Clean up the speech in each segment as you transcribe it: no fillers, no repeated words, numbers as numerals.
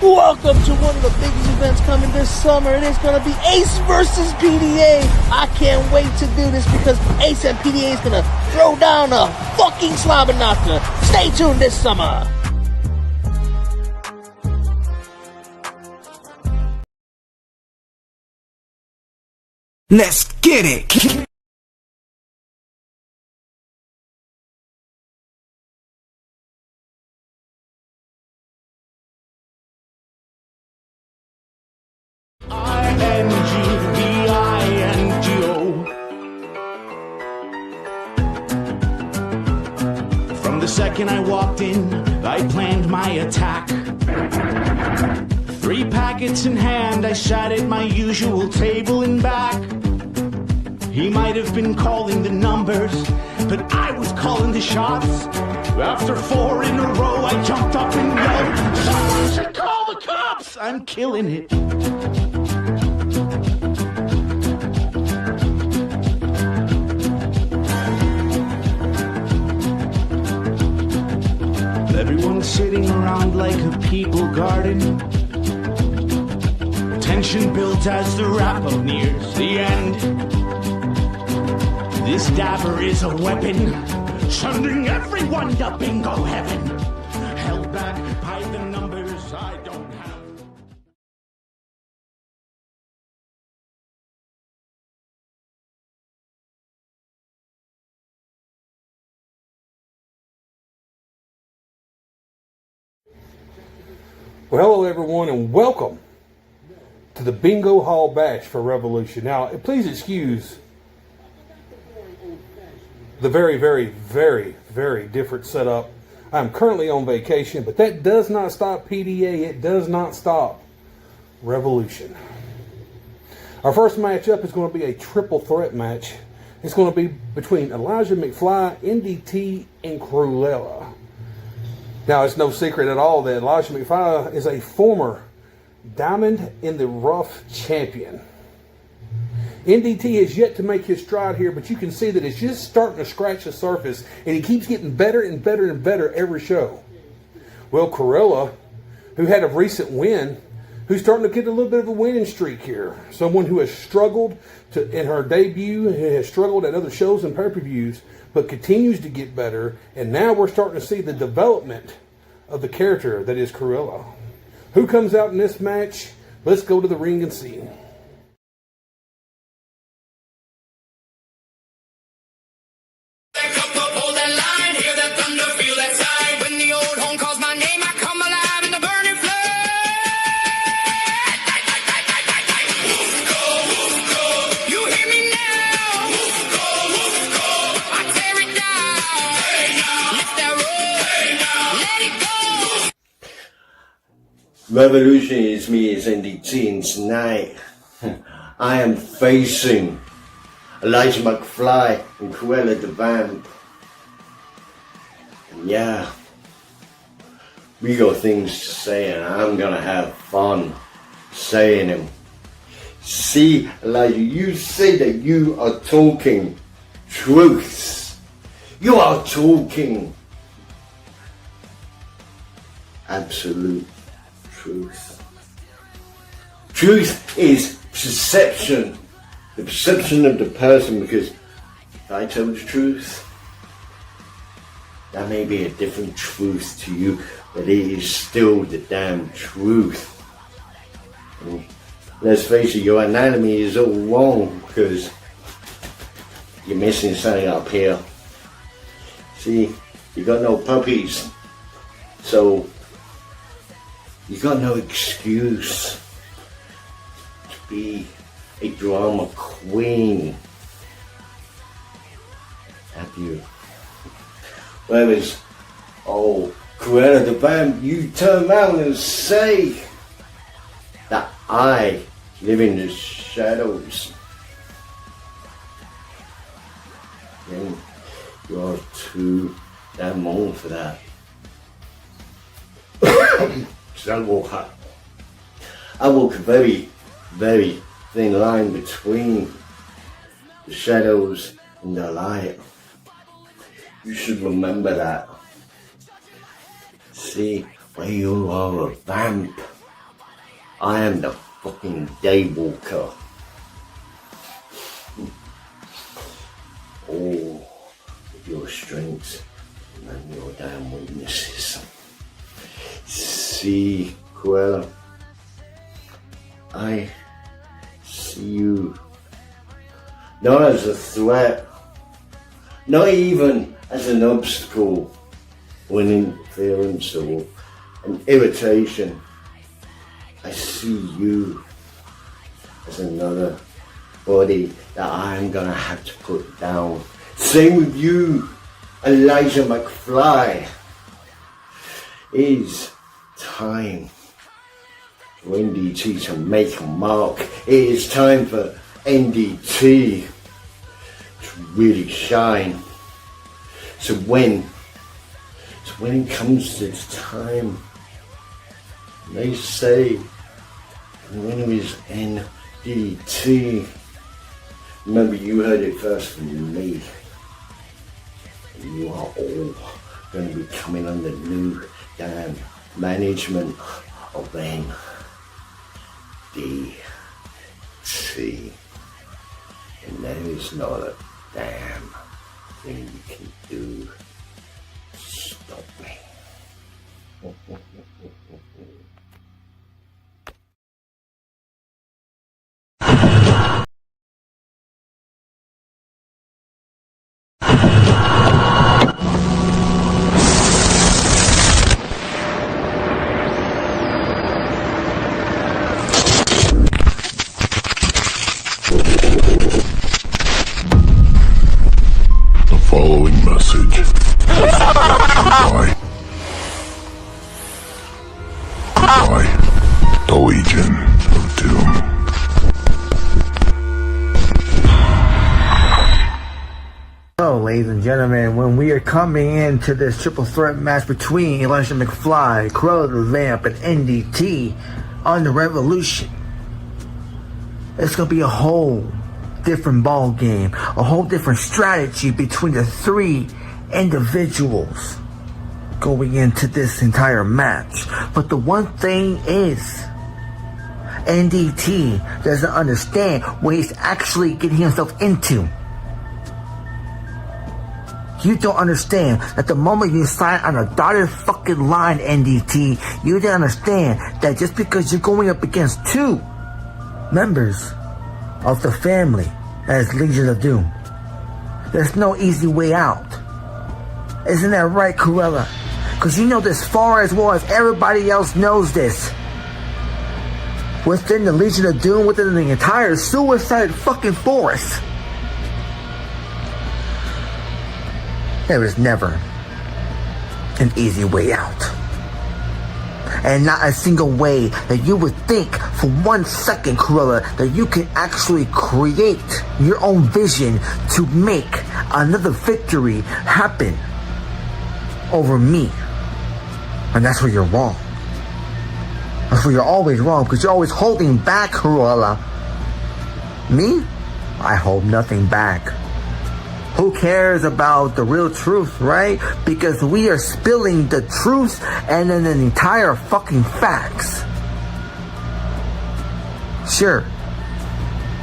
Welcome to one of the biggest events coming this summer, and it's gonna be Ace versus PDA. I can't wait to do this because Ace and PDA is gonna throw down a fucking slobber knocker. Stay tuned this summer. Let's get it! From the second I walked in, I planned my attack. 3 packets in hand, I sat at my usual table and back. He might have been calling the numbers, but I was calling the shots. After 4 in a row, I jumped up and yelled, "Someone should call the cops! I'm killing it." Everyone's sitting around like a people garden. Tension builds as the wrap-up nears the end. This dabber is a weapon, sending everyone to bingo heaven. Held back by the numbers I don't have. Well, hello everyone, and welcome to the Bingo Hall Bash for Revolution. Now, please excuse the very different setup. I'm currently on vacation, but that does not stop PDA. It does not stop Revolution. Our first matchup is going to be a triple threat match. It's going to be between Elijah McFly, NDT, and Cruella. Now, it's no secret at all that Elijah McFly is a former Diamond in the Rough champion. NDT has yet to make his stride here, but you can see that it's just starting to scratch the surface, and he keeps getting better and better and better every show. Well, Cruella, who had a recent win, who's starting to get a little bit of a winning streak here. Someone who has struggled in her debut, has struggled at other shows and pay-per-views, but continues to get better, and now we're starting to see the development of the character that is Cruella. Who comes out in this match? Let's go to the ring and see. Revolution is me as NDT, and tonight I am facing Elijah McFly and Cruella the Vamp. And yeah, we got things to say, and I'm gonna have fun saying them. See, Elijah, you say that you are talking truths. You are talking absolute truth. Truth is perception. The perception of the person, because if I tell the truth, that may be a different truth to you, but it is still the damn truth. And let's face it, your anatomy is all wrong because you're missing something up here. See, you got no puppies, so you got no excuse to be a drama queen, have you? Whereas, oh, Cruella the Vamp, you turn around and say that I live in the shadows. Then you are too damn old for that. I walk a very thin line between the shadows and the light. You should remember that. See, where you are a vamp, I am the fucking Daywalker. All of your strengths and your damn weaknesses. See, Cruella, I see you not as a threat, not even as an obstacle or an interference or an irritation. I see you as another body that I'm gonna have to put down. Same with you, Elijah McFly. It is time for NDT to make a mark. It is time for NDT to really shine. So when it comes to this time, they say the winner is NDT. Remember, you heard it first from me. And you are all going to be coming under new damn management of NDT. And there is not a damn thing you can do to stop me. The following message by the Legion of Doom. So, ladies and gentlemen, when we are coming into this triple threat match between Elijah McFly, Cruella the Vamp, and NDT on the Revolution, it's gonna be a whole different ball game, a whole different strategy between the three individuals going into this entire match. But the one thing is, NDT doesn't understand what he's actually getting himself into. You don't understand that the moment you sign on a dotted fucking line, NDT, you don't understand that just because you're going up against two members of the family as Legion of Doom, there's no easy way out. Isn't that right, Cruella? Because you know this far as well as everybody else knows this. Within the Legion of Doom, within the entire Suicide fucking Force, there is never an easy way out. And not a single way that you would think for 1 second, Cruella, that you can actually create your own vision to make another victory happen over me. And that's where you're wrong. That's where you're always wrong, because you're always holding back, Cruella. Me? I hold nothing back. Who cares about the real truth, right? Because we are spilling the truth and then the entire fucking facts. Sure,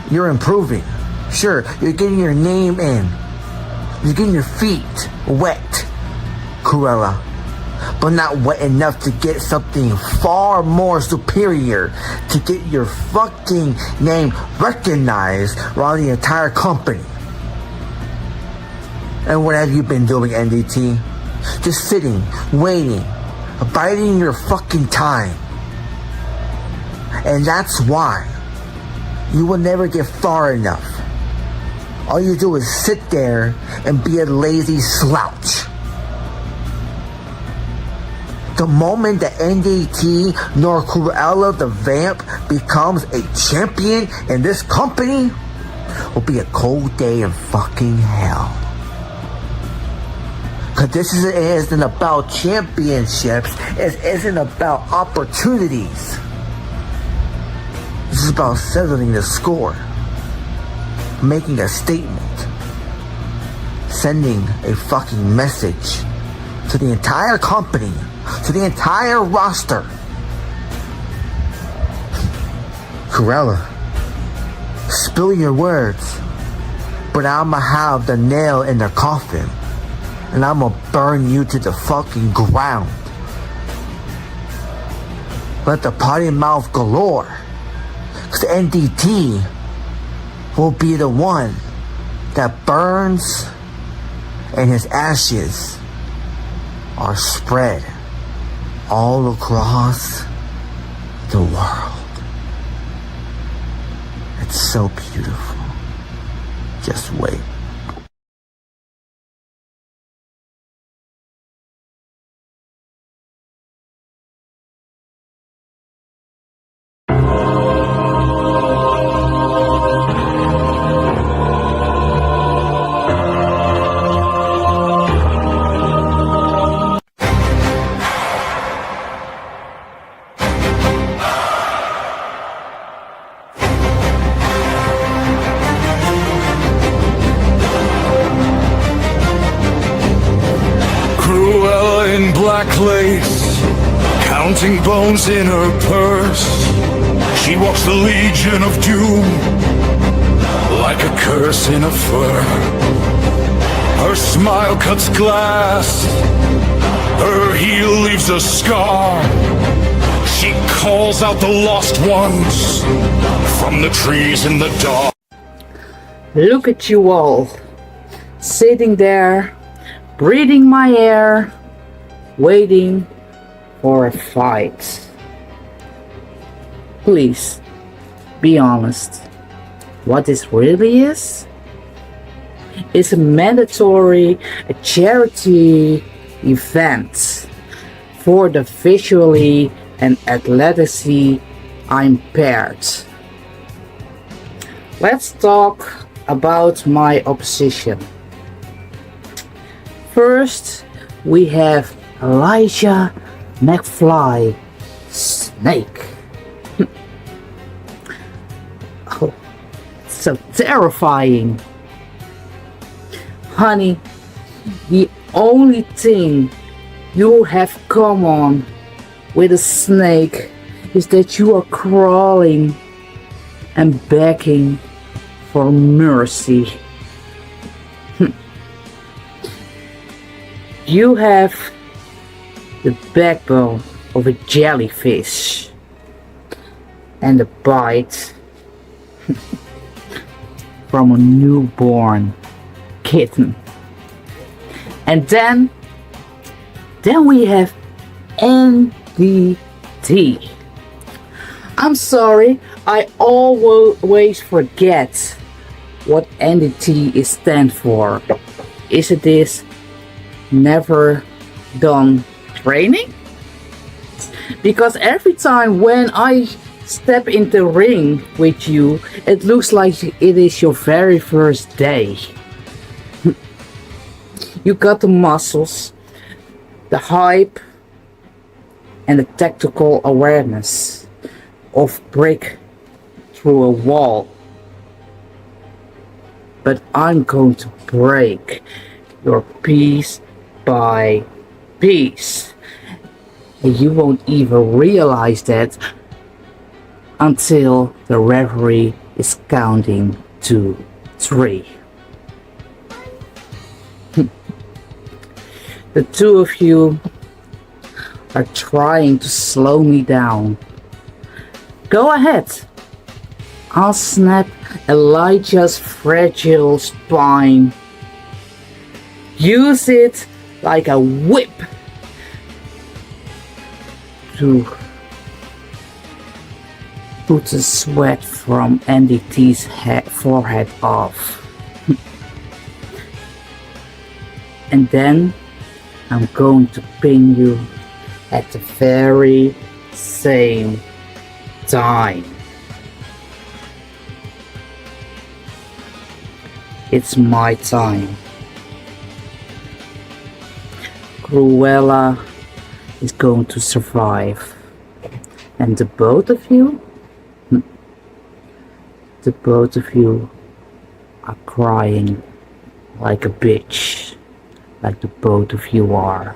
you're improving. Sure, you're getting your name in. You're getting your feet wet, Cruella. But not wet enough to get something far more superior, to get your fucking name recognized around the entire company. And what have you been doing, NDT? Just sitting, waiting, biding your fucking time. And that's why you will never get far enough. All you do is sit there and be a lazy slouch. The moment that NDT nor Cruella the Vamp becomes a champion in this company will be a cold day in fucking hell. Because this isn't about championships. It isn't about opportunities. This is about settling the score. Making a statement. Sending a fucking message to the entire company, to the entire roster, Cruella, spill your words, but I'ma have the nail in the coffin, and I'ma burn you to the fucking ground. Let the potty mouth galore, cause NDT will be the one that burns and his ashes are spread all across the world. It's so beautiful. Just wait. Cruella in black lace, counting bones in her purse. She walks the legion of doom, like a curse in a fur. Her smile cuts glass, her heel leaves a scar. She calls out the lost ones from the trees in the dark. Look at you all, sitting there, breathing my air, waiting for a fight. Please, be honest. What this really is? It's a mandatory charity event for the visually and athletically impaired. Let's talk about my opposition. First, we have Elijah McFly Snake. Oh, so terrifying. Honey, the only thing you have common with a snake is that you are crawling and begging for mercy. You have the backbone of a jellyfish and a bite from a newborn kitten. And then we have NDT. I'm sorry, I always forget what NDT is stand for. Is it this never done training? Because every time when I step in the ring with you, it looks like it is your very first day. You got the muscles, the hype, and the tactical awareness of break through a wall. But I'm going to break your piece by piece. And you won't even realize that until the referee is counting to 3. The two of you are trying to slow me down. Go ahead. I'll snap Elijah's fragile spine. Use it like a whip to put the sweat from NDT's forehead off. And then I'm going to pin you at the very same time. It's my time. Cruella is going to survive. And the both of you are crying like a bitch, like the both of you are.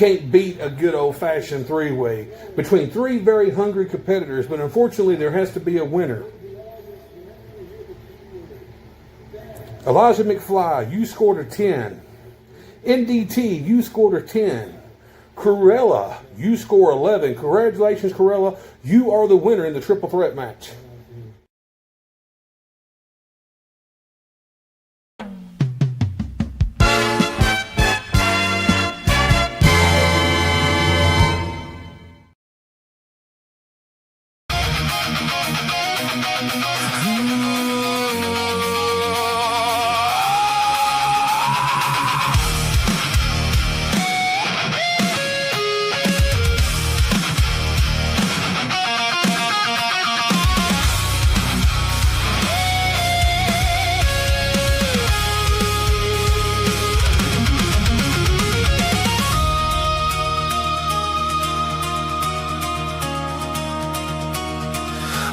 can't beat a good old-fashioned three-way between three very hungry competitors, but unfortunately there has to be a winner. Elijah McFly, you scored a 10. NDT, you scored a 10. Cruella, you score 11. Congratulations, Cruella. You are the winner in the triple threat match.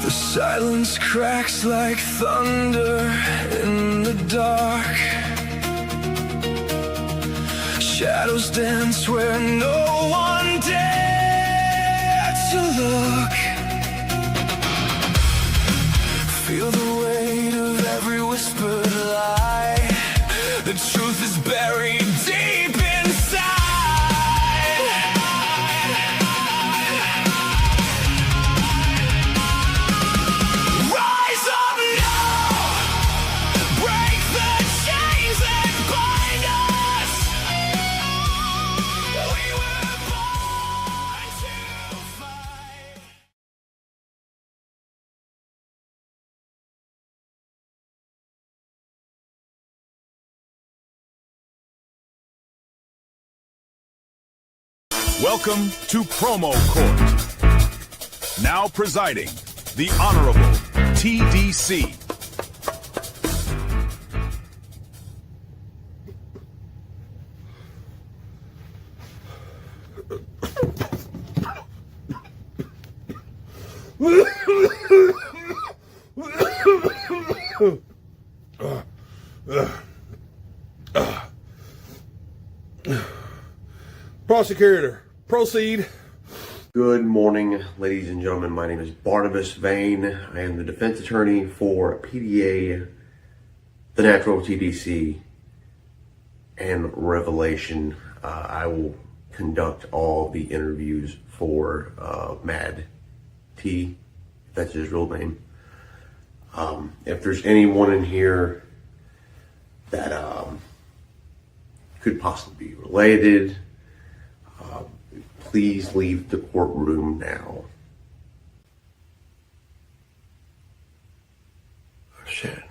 The silence cracks like thunder in the dark. Shadows dance where no one dared to look. Feel the weight of every whispered lie. The truth is buried deep inside. Rise up now, break the chains that bind us. We were born to fight. Welcome to Promo Court. Now presiding, the Honorable TDC. Prosecutor, proceed. Good morning, ladies and gentlemen. My name is Barnabas Vayne. I am the defense attorney for PDA, the Natural TDC, and Revelation. I will conduct all the interviews for Mad T, if that's his real name. If there's anyone in here that could possibly be related, please leave the courtroom now. Oh, shit.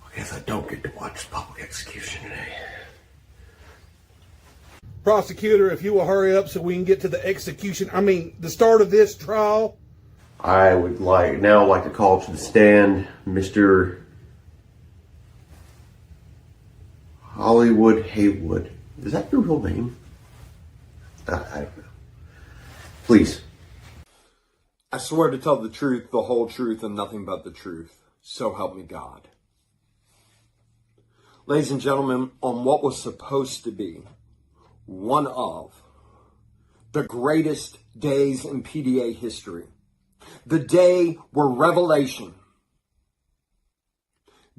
I guess I don't get to watch public execution today. Prosecutor, if you will hurry up so we can get to the execution, the start of this trial. I would like to call to the stand Mr. Hollywood Haywood. Is that your real name? I don't know. Please. I swear to tell the truth, the whole truth, and nothing but the truth. So help me God. Ladies and gentlemen, on what was supposed to be one of the greatest days in PDA history, the day where Revelation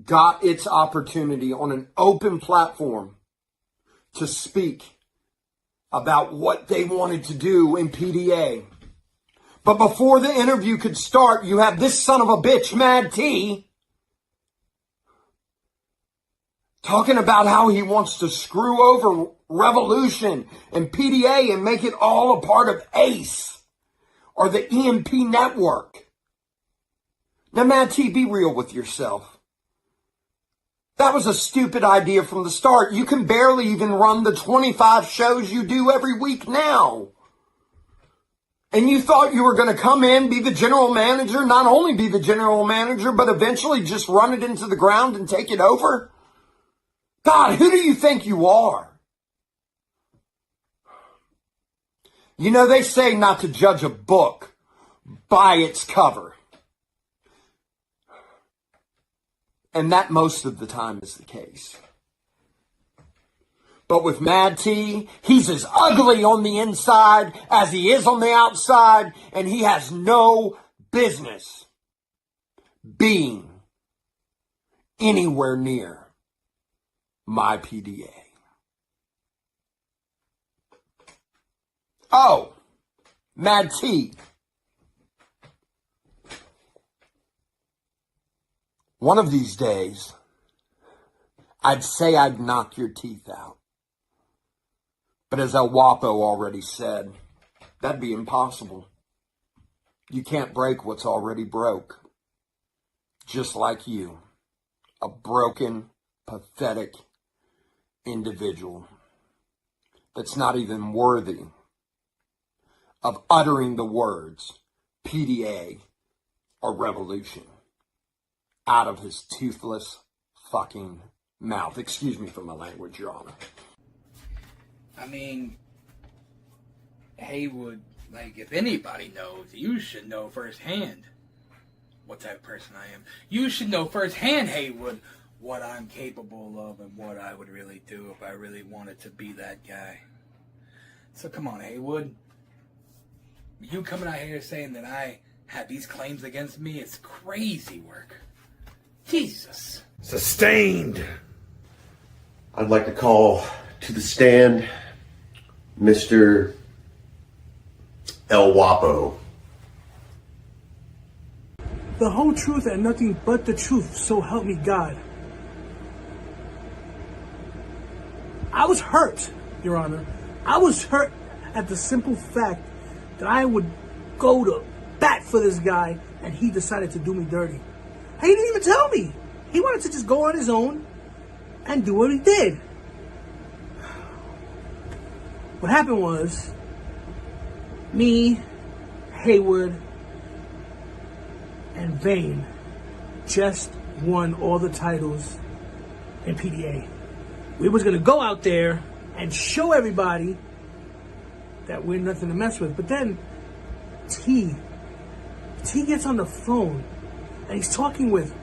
got its opportunity on an open platform to speak about what they wanted to do in PDA. But before the interview could start, you have this son of a bitch, Mad T, talking about how he wants to screw over Revolution and PDA and make it all a part of ACE or the EMP network. Now, Mad T, be real with yourself. That was a stupid idea from the start. You can barely even run the 25 shows you do every week now. And you thought you were going to come in, be the general manager, not only be the general manager, but eventually just run it into the ground and take it over? God, who do you think you are? You know, they say not to judge a book by its cover. And that most of the time is the case. But with Mad T, he's as ugly on the inside as he is on the outside, and he has no business being anywhere near my PDA. Oh, Mad T. One of these days, I'd say I'd knock your teeth out. But as El Guapo already said, that'd be impossible. You can't break what's already broke. Just like you, a broken, pathetic individual that's not even worthy of uttering the words PDA or revolution out of his toothless fucking mouth. Excuse me for my language, Your Honor. I mean, Haywood, like, if anybody knows, you should know firsthand what type of person I am. You should know firsthand, Haywood, what I'm capable of and what I would really do if I really wanted to be that guy. So come on, Haywood. You coming out here saying that I have these claims against me, it's crazy work. Jesus. Sustained. I'd like to call to the stand Mr. El Guapo. The whole truth and nothing but the truth, so help me God. I was hurt, Your Honor. I was hurt at the simple fact that I would go to bat for this guy and he decided to do me dirty. He didn't even tell me. He wanted to just go on his own and do what he did. What happened was, me, Haywood, and Vayne just won all the titles in PDA. We was gonna go out there and show everybody that we're nothing to mess with. But then T gets on the phone and he's talking with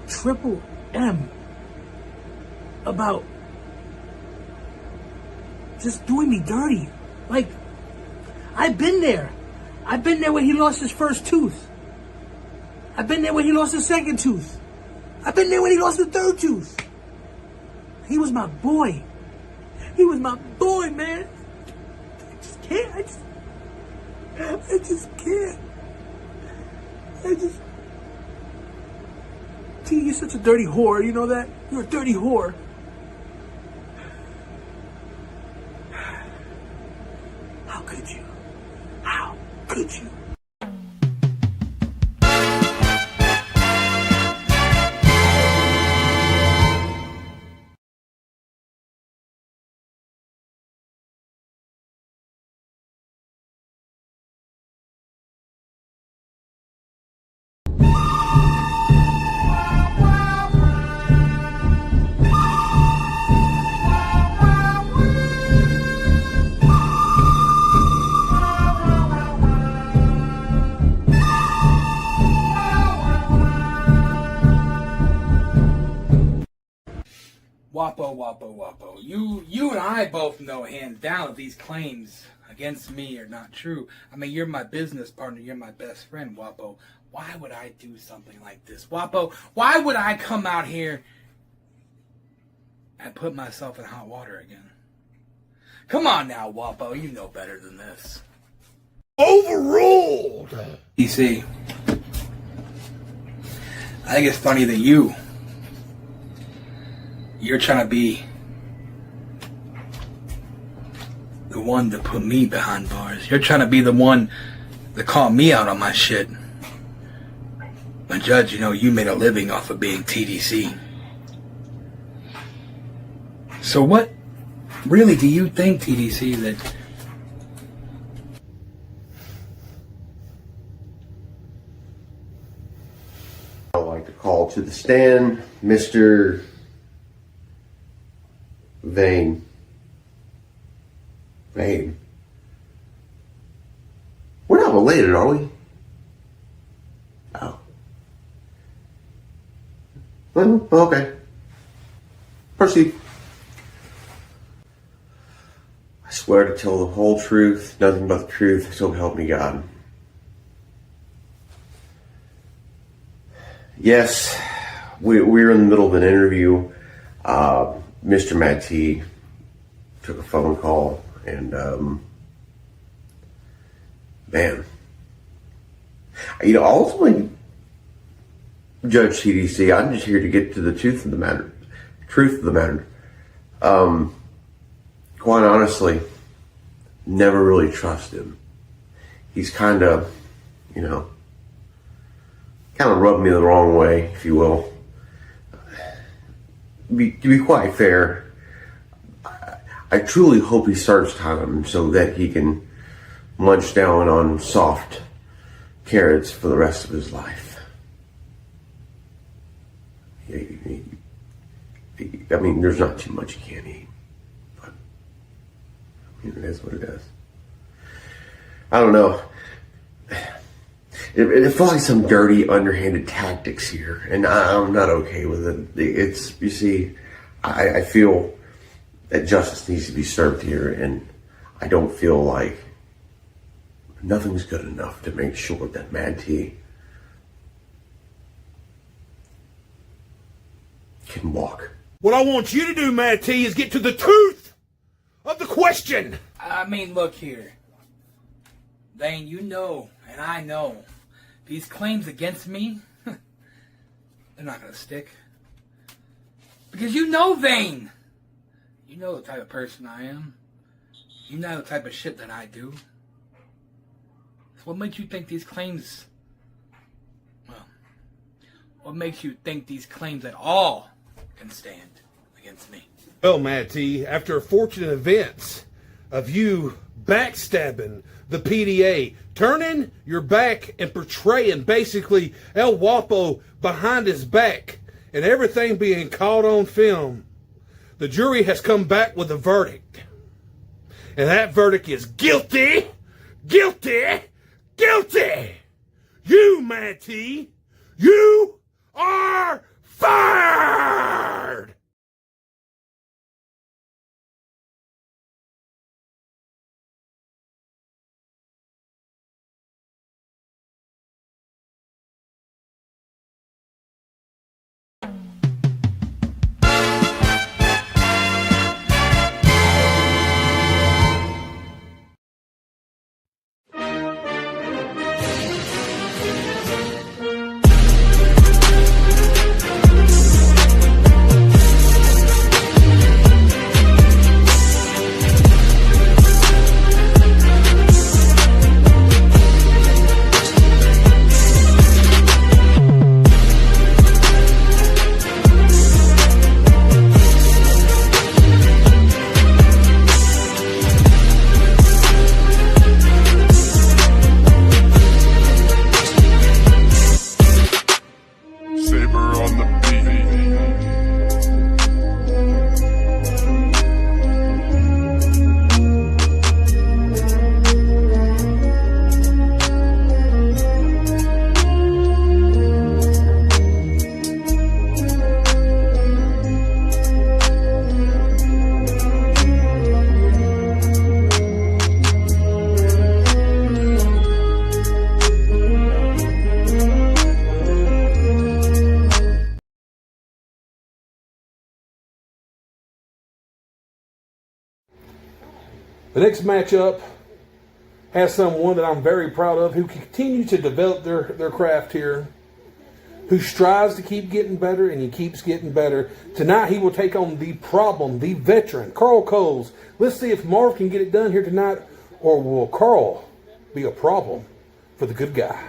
Triple M about just doing me dirty. Like, I've been there. I've been there when he lost his first tooth. I've been there when he lost his second tooth. I've been there when he lost the third tooth. He was my boy. He was my boy, man. I just can't. I just can't. T, you're such a dirty whore. You know that? You're a dirty whore. How could you? How could you? Wapo. You and I both know hands down that these claims against me are not true. I mean, you're my business partner. You're my best friend, Wapo. Why would I do something like this? Wapo, why would I come out here and put myself in hot water again? Come on now, Wapo. You know better than this. Overruled! You see, I think it's funny that you're trying to be the one to put me behind bars. You're trying to be the one to call me out on my shit. But Judge, you made a living off of being TDC. So what really do you think, TDC, that... I'd like to call to the stand Mr. Vayne. Vayne. We're not related, are we? Oh. Well, okay. Proceed. I swear to tell the whole truth, nothing but the truth, so help me God. Yes, we're in the middle of an interview. Mr. Matt T took a phone call, and man, ultimately, Judge TDC, I'm just here to get to the truth of the matter. Quite honestly, never really trusted him. He's kind of rubbed me the wrong way, if you will. To be quite fair, I truly hope he serves time so that he can munch down on soft carrots for the rest of his life. I mean, there's not too much he can't eat, but it is what it is. I don't know. It feels like some dirty, underhanded tactics here, and I'm not okay with it. You see, I feel that justice needs to be served here, and I don't feel like nothing's good enough to make sure that Mad T can walk. What I want you to do, Mad T, is get to the truth of the question. I mean, look here. Vayne, you know, and I know, these claims against me, they're not going to stick. Because you know Vayne. You know the type of person I am. You know the type of shit that I do. So what makes you think these claims, what makes you think these claims at all can stand against me? Well, Mad T, after fortunate events of you backstabbing the PDA, turning your back and portraying basically El Guapo behind his back, and everything being caught on film, the jury has come back with a verdict. And that verdict is guilty, guilty, guilty. You, Mad T, you are fired! The next matchup has someone that I'm very proud of, who continue to develop their craft here, who strives to keep getting better, and he keeps getting better. Tonight he will take on the problem, the veteran, Carl Coles. Let's see if Marv can get it done here tonight, or will Carl be a problem for the good guy?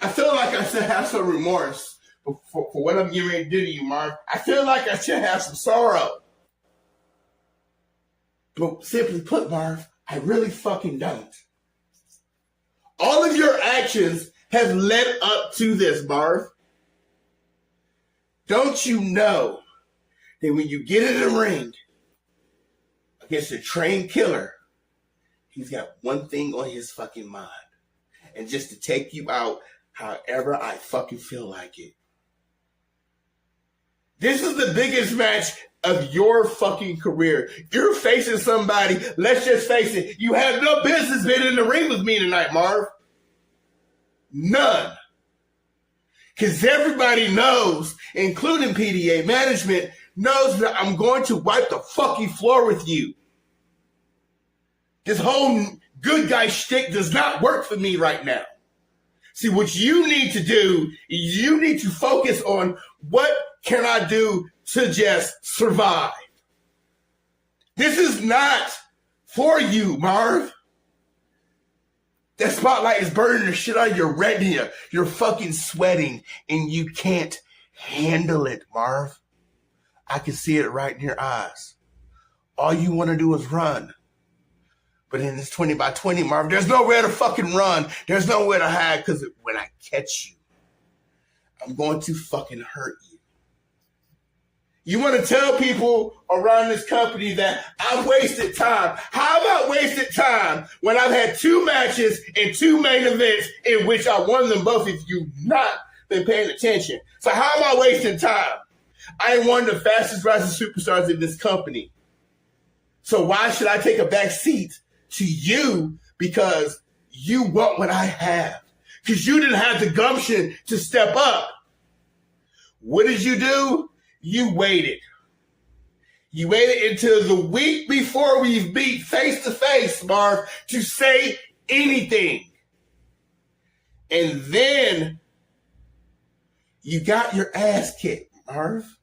I feel like I should have some remorse for what I'm getting ready to do to you, Marv. I feel like I should have some sorrow. But simply put, Marv, I really fucking don't. All of your actions have led up to this, Marv. Don't you know that when you get in the ring against a trained killer, he's got one thing on his fucking mind. And just to take you out however I fucking feel like it. This is the biggest match of your fucking career. You're facing somebody, let's just face it, you have no business being in the ring with me tonight, Marv. None. Because everybody knows, including PDA management, knows that I'm going to wipe the fucking floor with you. This whole good guy shtick does not work for me right now. See, what you need to do is you need to focus on what can I do to just survive. This is not for you, Marv. That spotlight is burning the shit out of your retina. You're fucking sweating and you can't handle it, Marv. I can see it right in your eyes. All you want to do is run. But in this 20 by 20, Marv, there's nowhere to fucking run. There's nowhere to hide because when I catch you, I'm going to fucking hurt you. You want to tell people around this company that I wasted time. How about wasted time when I've had 2 matches and 2 main events in which I won them both if you've not been paying attention? So how am I wasting time? I am one of the fastest rising superstars in this company. So why should I take a back seat to you because you want what I have? Because you didn't have the gumption to step up. What did you do? You waited. You waited until the week before we beat face to face, Marv, to say anything. And then you got your ass kicked, Marv.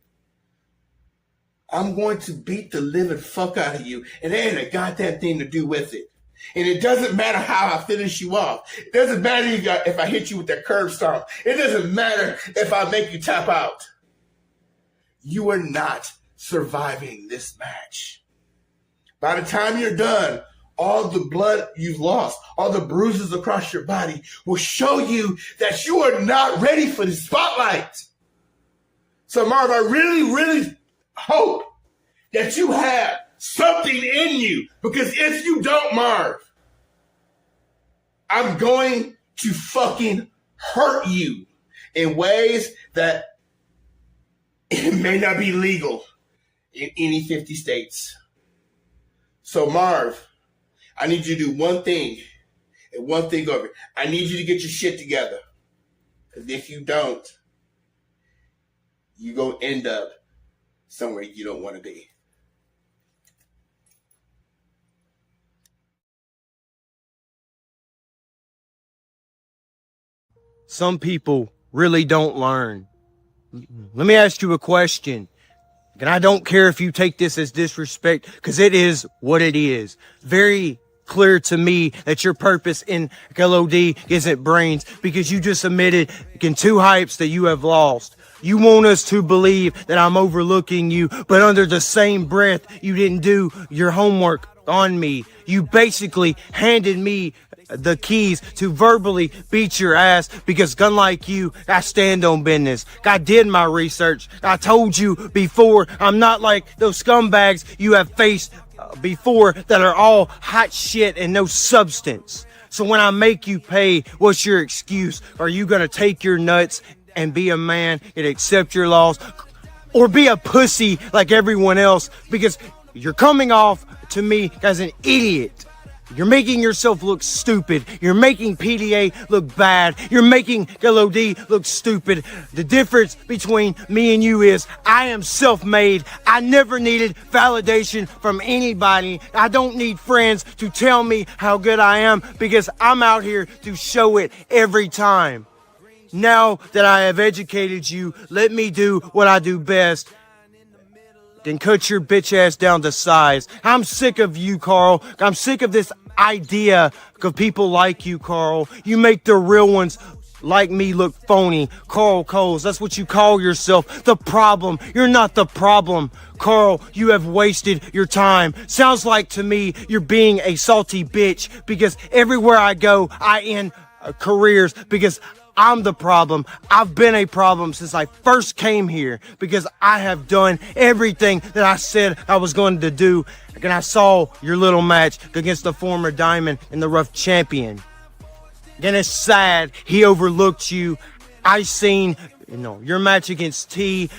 I'm going to beat the living fuck out of you, and there ain't a goddamn thing to do with it. And it doesn't matter how I finish you off. It doesn't matter if I hit you with that curb stomp. It doesn't matter if I make you tap out. You are not surviving this match. By the time you're done, all the blood you've lost, all the bruises across your body will show you that you are not ready for the spotlight. So, Marv, I really, really hope that you have something in you, because if you don't, Marv, I'm going to fucking hurt you in ways that it may not be legal in any 50 states. So, Marv, I need you to do one thing and one thing over. I need you to get your shit together. Because if you don't, you're going to end up somewhere you don't want to be. Some people really don't learn. Let me ask you a question. And I don't care if you take this as disrespect, because it is what it is. Very clear to me that your purpose in LOD isn't brains, because you just admitted in 2 hypes that you have lost. You want us to believe that I'm overlooking you, but under the same breath, you didn't do your homework on me. You basically handed me the keys to verbally beat your ass, because unlike you, I stand on business. I did my research. I told you before, I'm not like those scumbags you have faced before that are all hot shit and no substance. So when I make you pay, what's your excuse? Are you gonna take your nuts and be a man and accept your loss, or be a pussy like everyone else? Because you're coming off to me as an idiot. You're making yourself look stupid. You're making PDA look bad. You're making LOD look stupid. The difference between me and you is I am self-made. I never needed validation from anybody. I don't need friends to tell me how good I am, because I'm out here to show it every time. Now that I have educated you, let me do what I do best. Then cut your bitch ass down to size. I'm sick of you, Carl. I'm sick of this idea of people like you, Carl. You make the real ones like me look phony. Carl Coles, that's what you call yourself. The problem. You're not the problem. Carl, you have wasted your time. Sounds like to me you're being a salty bitch because everywhere I go, I end careers because I'm the problem. I've been a problem since I first came here because I have done everything that I said I was going to do. And I saw your little match against the former Diamond and the Rough Champion. And it's sad he overlooked you. I seen, your match against T.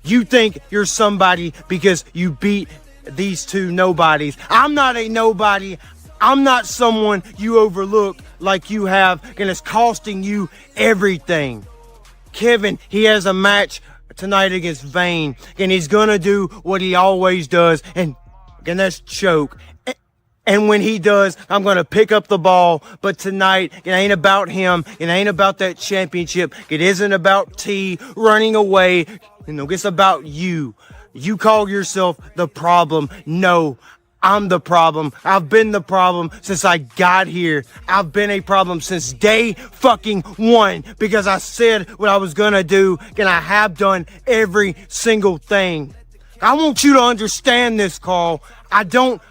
You think you're somebody because you beat these two nobodies. I'm not a nobody. I'm not someone you overlook like you have, and it's costing you everything. Kevin, he has a match tonight against Vayne, and he's gonna do what he always does, and that's choke. And when he does, I'm gonna pick up the ball. But tonight, it ain't about him. It ain't about that championship. It isn't about T running away. It's about you. You call yourself the problem. No, I'm the problem. I've been the problem since I got here. I've been a problem since day fucking one because I said what I was gonna do, and I have done every single thing. I want you to understand this, Carl. I don't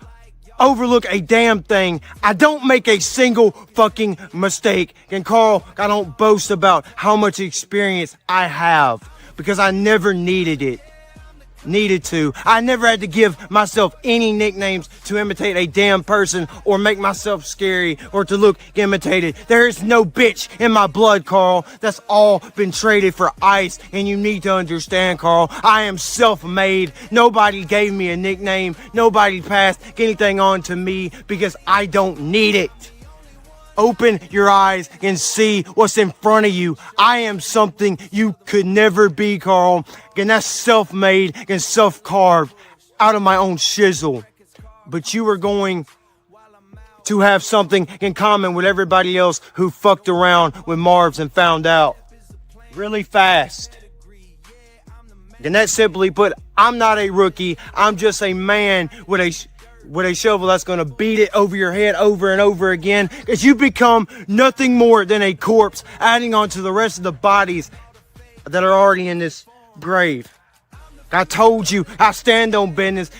overlook a damn thing. I don't make a single fucking mistake. And Carl, I don't boast about how much experience I have because I never needed to. I never had to give myself any nicknames to imitate a damn person or make myself scary or to look imitated. There is no bitch in my blood, Carl. That's all been traded for ice. And you need to understand, Carl, I am self-made. Nobody gave me a nickname. Nobody passed anything on to me because I don't need it. Open your eyes and see what's in front of you. I am something you could never be, Carl. And that's self-made and self-carved out of my own shizzle. But you are going to have something in common with everybody else who fucked around with Marv's and found out really fast. And that's simply put, I'm not a rookie. I'm just a man with a shovel that's going to beat it over your head over and over again, because you become nothing more than a corpse adding on to the rest of the bodies that are already in this grave. I told you I stand on business,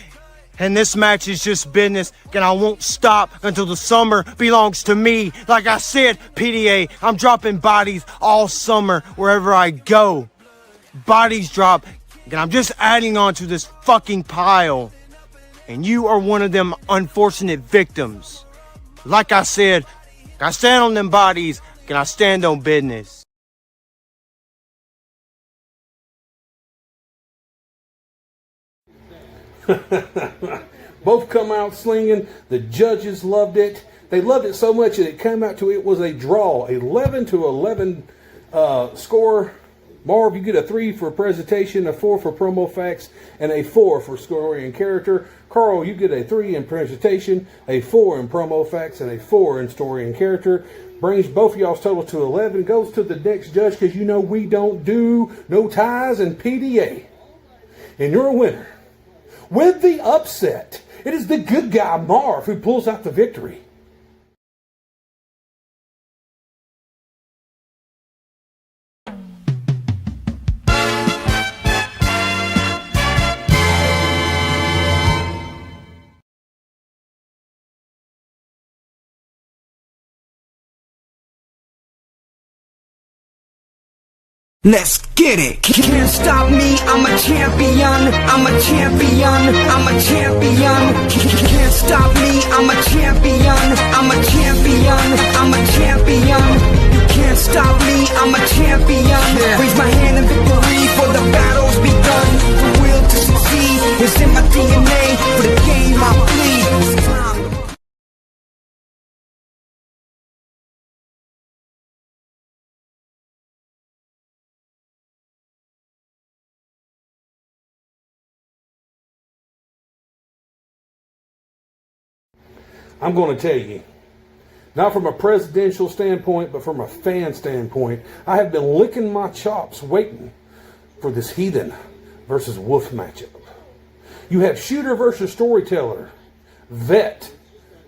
and this match is just business, and I won't stop until the summer belongs to me. Like I said, PDA, I'm dropping bodies all summer wherever I go. Bodies drop, and I'm just adding on to this fucking pile. And you are one of them unfortunate victims. Like I said, I stand on them bodies, and I stand on business. Both come out slinging. The judges loved it. They loved it so much that it came out to it was a draw. 11-11 score. Marv, you get a 3 for presentation, a 4 for promo facts, and a 4 for story and character. Carl, you get a 3 in presentation, a 4 in promo facts, and a 4 in story and character. Brings both of y'all's total to 11. Goes to the next judge because you know we don't do no ties in PDA. And you're a winner. With the upset, it is the good guy Marv who pulls out the victory. Let's get it. Can't stop me, I'm a champion. I'm a champion. I'm a champion. Can't stop me, I'm a champion. I'm a champion. I'm a champion. You can't stop me, I'm a champion. Raise my hand in victory for the battle's begun. The will to succeed is in my DNA. For the game I bleed. I'm going to tell you, not from a presidential standpoint, but from a fan standpoint, I have been licking my chops waiting for this heathen versus wolf matchup. You have shooter versus storyteller, vet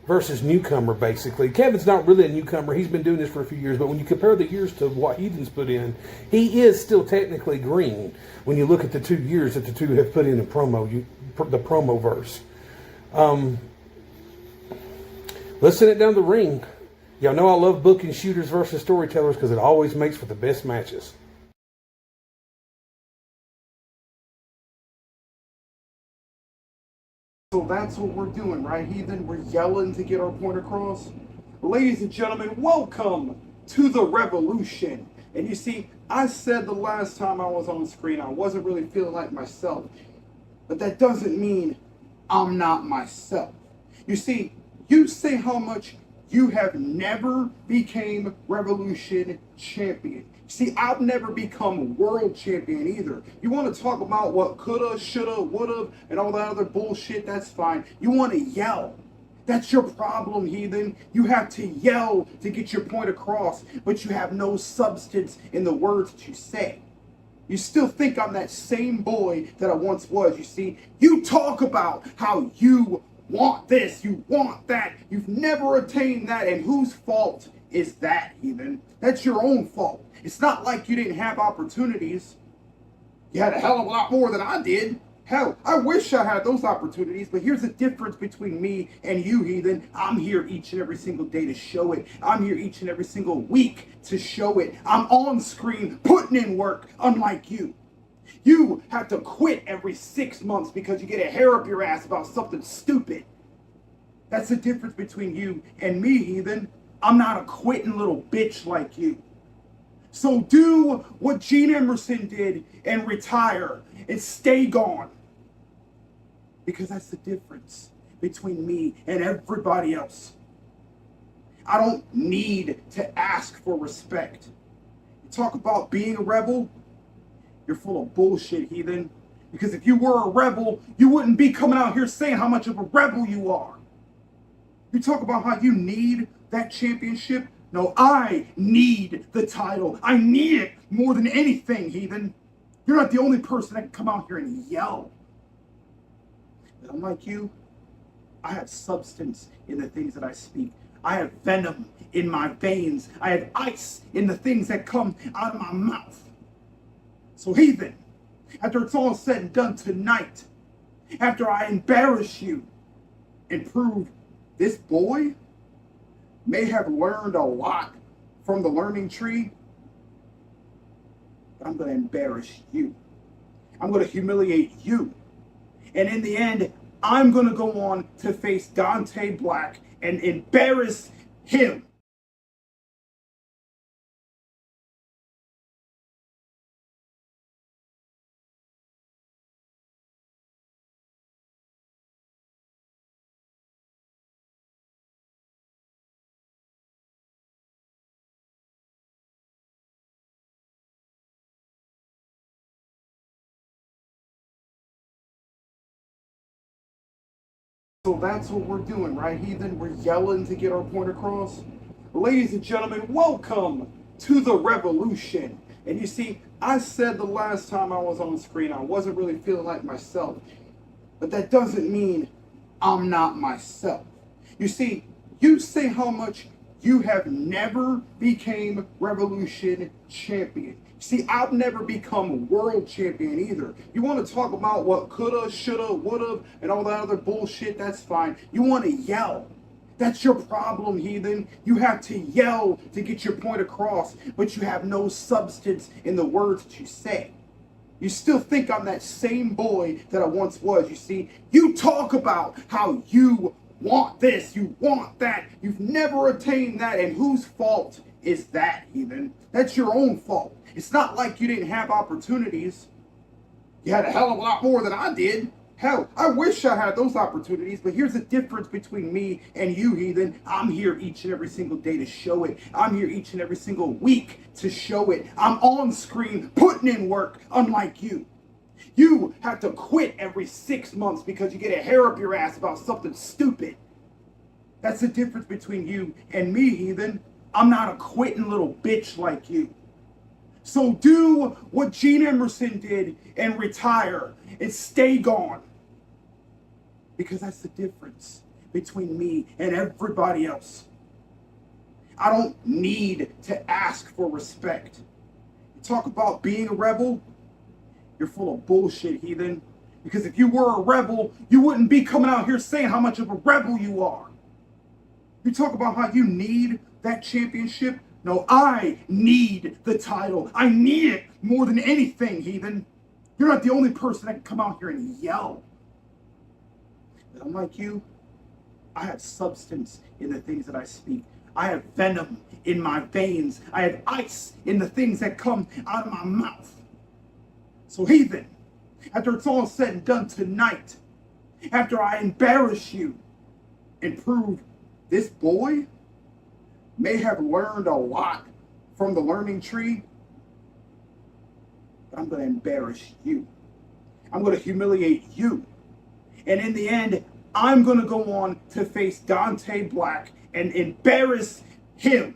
versus newcomer, basically. Kevin's not really a newcomer. He's been doing this for a few years, but when you compare the years to what Heathen's put in, he is still technically green when you look at the 2 years that the two have put in the promo verse. Let's send it down the ring. Y'all know I love booking shooters versus storytellers because it always makes for the best matches. So that's what we're doing, right, Heathen? We're yelling to get our point across. Ladies and gentlemen, welcome to the revolution. And you see, I said the last time I was on screen, I wasn't really feeling like myself. But that doesn't mean I'm not myself. You see, you say how much you have never became Revolution champion. See, I've never become world champion either. You want to talk about what coulda, shoulda, woulda, and all that other bullshit, that's fine. You want to yell. That's your problem, Heathen. You have to yell to get your point across, but you have no substance in the words that you say. You still think I'm that same boy that I once was. You see, you talk about how you want this, you want that. You've never attained that, and whose fault is that, Heathen? That's your own fault. It's not like you didn't have opportunities. You had a hell of a lot more than I did. Hell, I wish I had those opportunities, but here's the difference between me and you, Heathen. I'm here each and every single day to show it. I'm here each and every single week to show it. I'm on screen putting in work, unlike you. You have to quit every 6 months because you get a hair up your ass about something stupid. That's the difference between you and me, Heathen. I'm not a quitting little bitch like you. So do what Gene Emerson did and retire and stay gone. Because that's the difference between me and everybody else. I don't need to ask for respect. You talk about being a rebel, you're full of bullshit, Heathen. Because if you were a rebel, you wouldn't be coming out here saying how much of a rebel you are. You talk about how you need that championship. No, I need the title. I need it more than anything, Heathen. You're not the only person that can come out here and yell. But unlike you, I have substance in the things that I speak. I have venom in my veins. I have ice in the things that come out of my mouth. So, Heathen, after it's all said and done tonight, after I embarrass you and prove this boy may have learned a lot from the learning tree, but I'm going to embarrass you. I'm going to humiliate you. And in the end, I'm going to go on to face Dante Black and embarrass him. So that's what we're doing, right, Heathen? We're yelling to get our point across. Ladies and gentlemen, welcome to the revolution. And you see, I said the last time I was on screen, I wasn't really feeling like myself. But that doesn't mean I'm not myself. You see, you say how much you have never became Revolution champion. See, I've never become world champion either. You want to talk about what coulda, shoulda, woulda, and all that other bullshit, that's fine. You want to yell. That's your problem, Heathen. You have to yell to get your point across, but you have no substance in the words that you say. You still think I'm that same boy that I once was. You see, you talk about how you want this, you want that. You've never attained that, and whose fault is that, Heathen? That's your own fault. It's not like you didn't have opportunities. You had a hell of a lot more than I did. Hell, I wish I had those opportunities, but here's the difference between me and you, Heathen. I'm here each and every single day to show it. I'm here each and every single week to show it. I'm on screen putting in work, unlike you. You have to quit every 6 months because you get a hair up your ass about something stupid. That's the difference between you and me, Heathen. I'm not a quitting little bitch like you. So do what Gene Emerson did and retire and stay gone. Because that's the difference between me and everybody else. I don't need to ask for respect. You talk about being a rebel, you're full of bullshit, heathen. Because if you were a rebel, you wouldn't be coming out here saying how much of a rebel you are. You talk about how you need that championship. No, I need the title. I need it more than anything, heathen. You're not the only person that can come out here and yell. But unlike you, I have substance in the things that I speak. I have venom in my veins. I have ice in the things that come out of my mouth. So heathen, after it's all said and done tonight, after I embarrass you and prove this boy may have learned a lot from the learning tree, but I'm going to embarrass you. I'm going to humiliate you. And in the end, I'm going to go on to face Dante Black and embarrass him.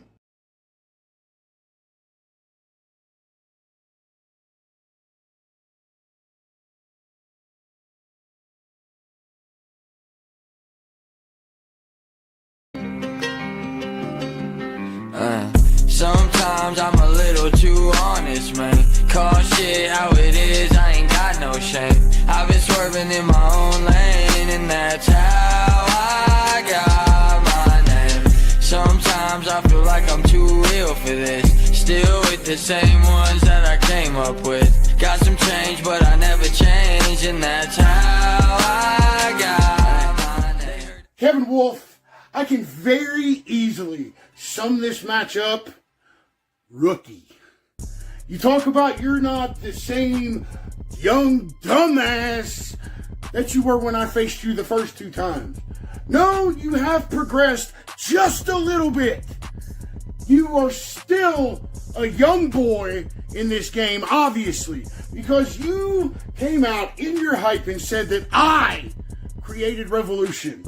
Sometimes I'm a little too honest, man. Call shit how it is, I ain't got no shame. I've been swerving in my own lane, and that's how I got my name. Sometimes I feel like I'm too real for this. Still with the same ones that I came up with. Got some change, but I never change, and that's how I got my name. Kevin Wolfe, I can very easily sum this match up. Rookie. You talk about you're not the same young dumbass that you were when I faced you the first two times. No, you have progressed just a little bit. You are still a young boy in this game, obviously, because you came out in your hype and said that I created Revolution.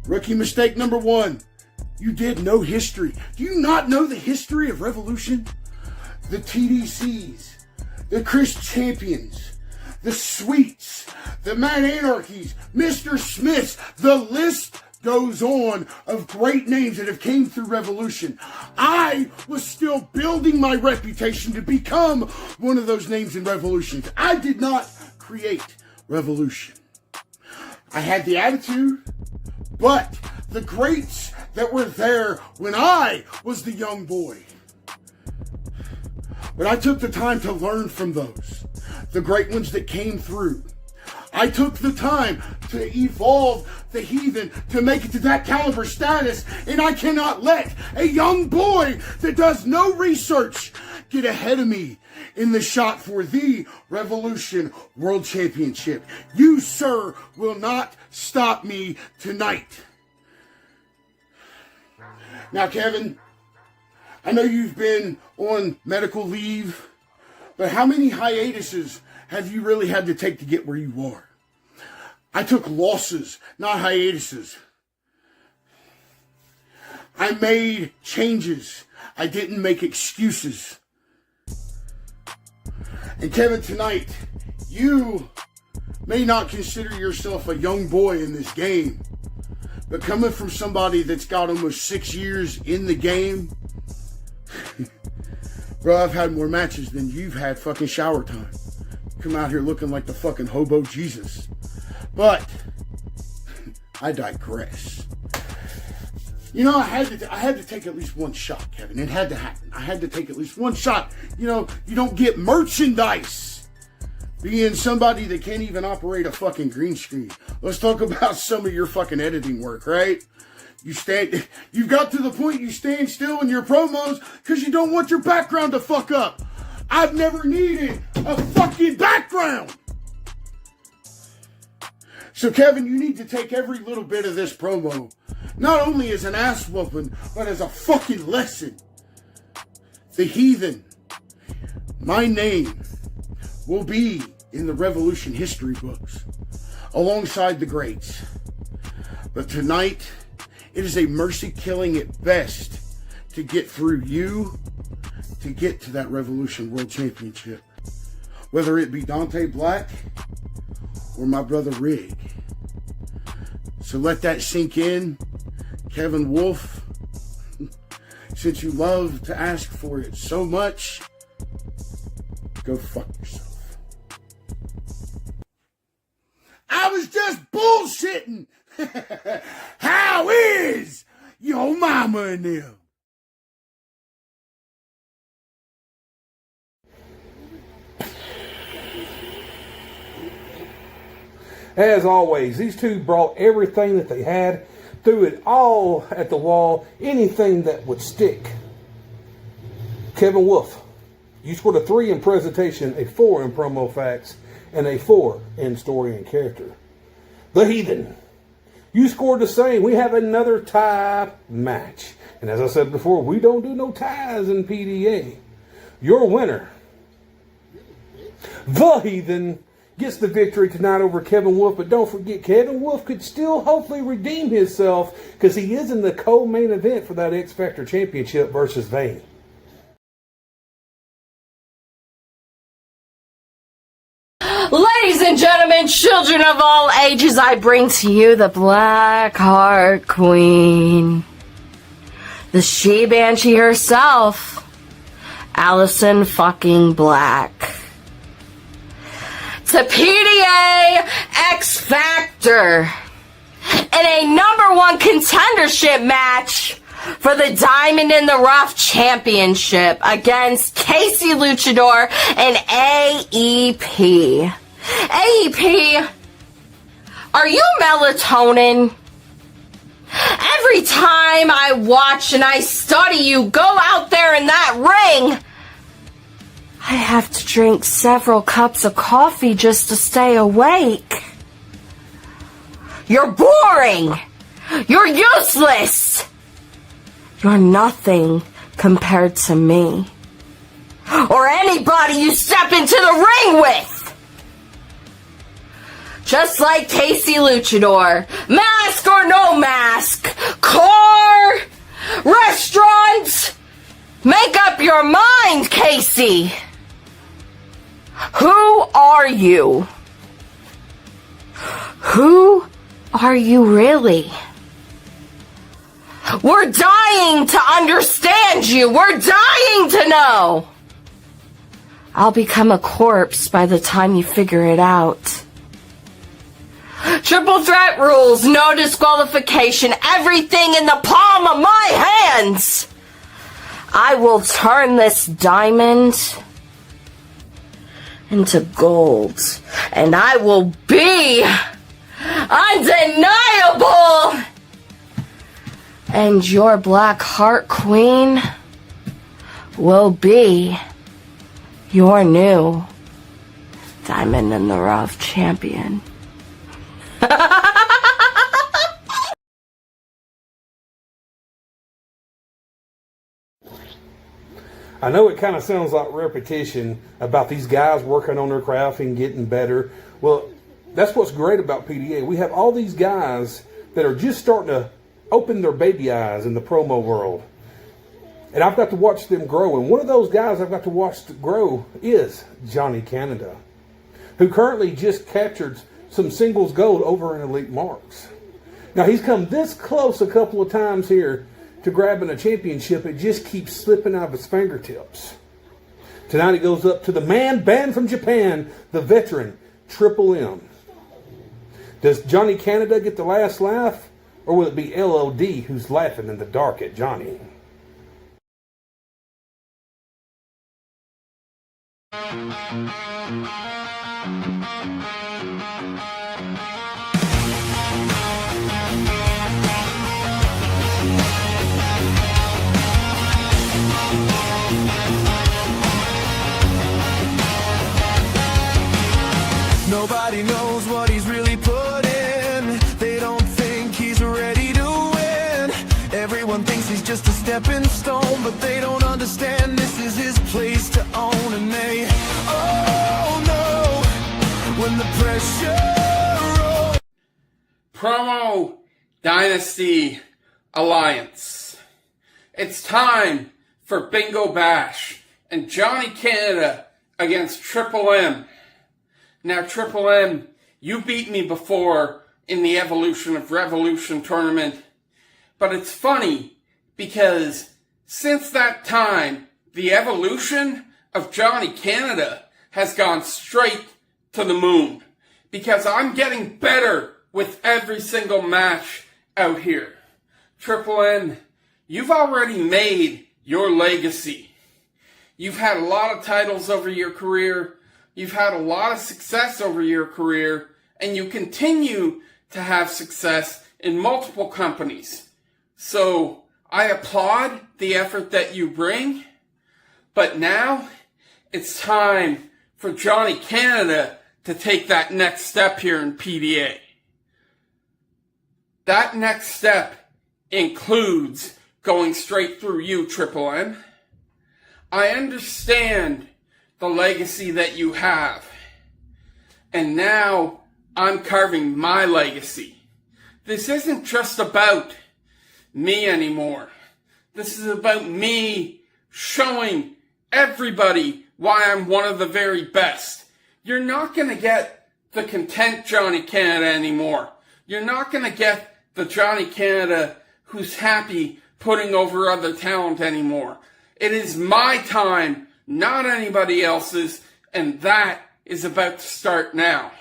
Rookie mistake number one. You did no history. Do you not know the history of Revolution? The TDCs, the Chris Champions, the Sweets, the Man Anarchies, Mr. Smiths, the list goes on of great names that have came through Revolution. I was still building my reputation to become one of those names in Revolution. I did not create Revolution. I had the attitude, but the greats that were there when I was the young boy. But I took the time to learn from those, the great ones that came through. I took the time to evolve the heathen to make it to that caliber status, and I cannot let a young boy that does no research get ahead of me in the shot for the Revolution World Championship. You, sir, will not stop me tonight. Now, Kevin, I know you've been on medical leave, but how many hiatuses have you really had to take to get where you are? I took losses, not hiatuses. I made changes. I didn't make excuses. And Kevin, tonight, you may not consider yourself a young boy in this game, but coming from somebody that's got almost 6 years in the game, bro, I've had more matches than you've had fucking shower time. Come out here looking like the fucking hobo Jesus. But I digress. You know, I had to take at least one shot, Kevin. It had to happen. I had to take at least one shot. You know, you don't get merchandise being somebody that can't even operate a fucking green screen. Let's talk about some of your fucking editing work, right? You've got to the point you stand still in your promos because you don't want your background to fuck up. I've never needed a fucking background. So Kevin, you need to take every little bit of this promo, not only as an ass whooping, but as a fucking lesson. The heathen, my name will be in the Revolution history books alongside the greats. But tonight, it is a mercy killing at best to get through you to get to that Revolution World Championship. Whether it be Dante Black or my brother Rigg. So let that sink in. Kevin Wolfe, since you love to ask for it so much, go fuck yourself. I was just bullshitting. How is your mama and them? As always, these two brought everything that they had, threw it all at the wall, anything that would stick. Kevin Wolfe, you scored a 3 in presentation, a 4 in promo facts, and a 4 in story and character. The Heathen, you scored the same. We have another tie match. And as I said before, we don't do no ties in PDA. Your winner, The Heathen, gets the victory tonight over Kevin Wolfe. But don't forget, Kevin Wolfe could still hopefully redeem himself because he is in the co-main event for that X Factor Championship versus Vayne. Ladies and gentlemen, children of all ages, I bring to you the Black Heart Queen. The she-banshee herself, Allison fucking Black. To PDA X Factor in a #1 contendership match for the Diamond in the Rough Championship against Casey Luchador and AEP. AEP, are you melatonin? Every time I watch and I study you go out there in that ring, I have to drink several cups of coffee just to stay awake. You're boring. You're useless. You're nothing compared to me. Or anybody you step into the ring with. Just like Casey Luchador. Mask or no mask. Car. Restaurant. Make up your mind, Casey. Who are you? Who are you really? We're dying to understand you. We're dying to know. I'll become a corpse by the time you figure it out. Triple threat rules, no disqualification, everything in the palm of my hands. I will turn this diamond into gold, and I will be undeniable. And your Black Heart Queen will be your new Diamond in the Rough champion. I know it kind of sounds like repetition about these guys working on their craft and getting better. Well, that's what's great about PDA. We have all these guys that are just starting to open their baby eyes in the promo world. And I've got to watch them grow. And one of those guys I've got to watch grow is Jonny Canada, who currently just captured some singles gold over in Elite Marks. Now, he's come this close a couple of times here to grabbing a championship. It just keeps slipping out of his fingertips. Tonight he goes up to the man banned from Japan, the veteran, Triple M. Does Jonny Canada get the last laugh, or will it be LOD who's laughing in the dark at Jonny? Nobody knows what he's really put in. They don't think he's ready to win. Everyone thinks he's just a stepping stone, but they don't understand this is his place to own. And they, oh no, when the pressure rolls. Promo Dynasty Alliance. It's time for Bingo Bash and Jonny Canada against Triple M. Now, Triple M, you beat me before in the Evolution of Revolution tournament. But it's funny because since that time, the evolution of Johnny Canada has gone straight to the moon. Because I'm getting better with every single match out here. Triple M, you've already made your legacy. You've had a lot of titles over your career. You've had a lot of success over your career. And you continue to have success in multiple companies. So I applaud the effort that you bring. But now it's time for Johnny Canada to take that next step here in PDA. That next step includes going straight through you, Triple M. I understand the legacy that you have. And now I'm carving my legacy. This isn't just about me anymore. This is about me showing everybody why I'm one of the very best. You're not going to get the content Johnny Canada anymore. You're not going to get the Johnny Canada who's happy putting over other talent anymore. It is my time, not anybody else's, and that is about to start now.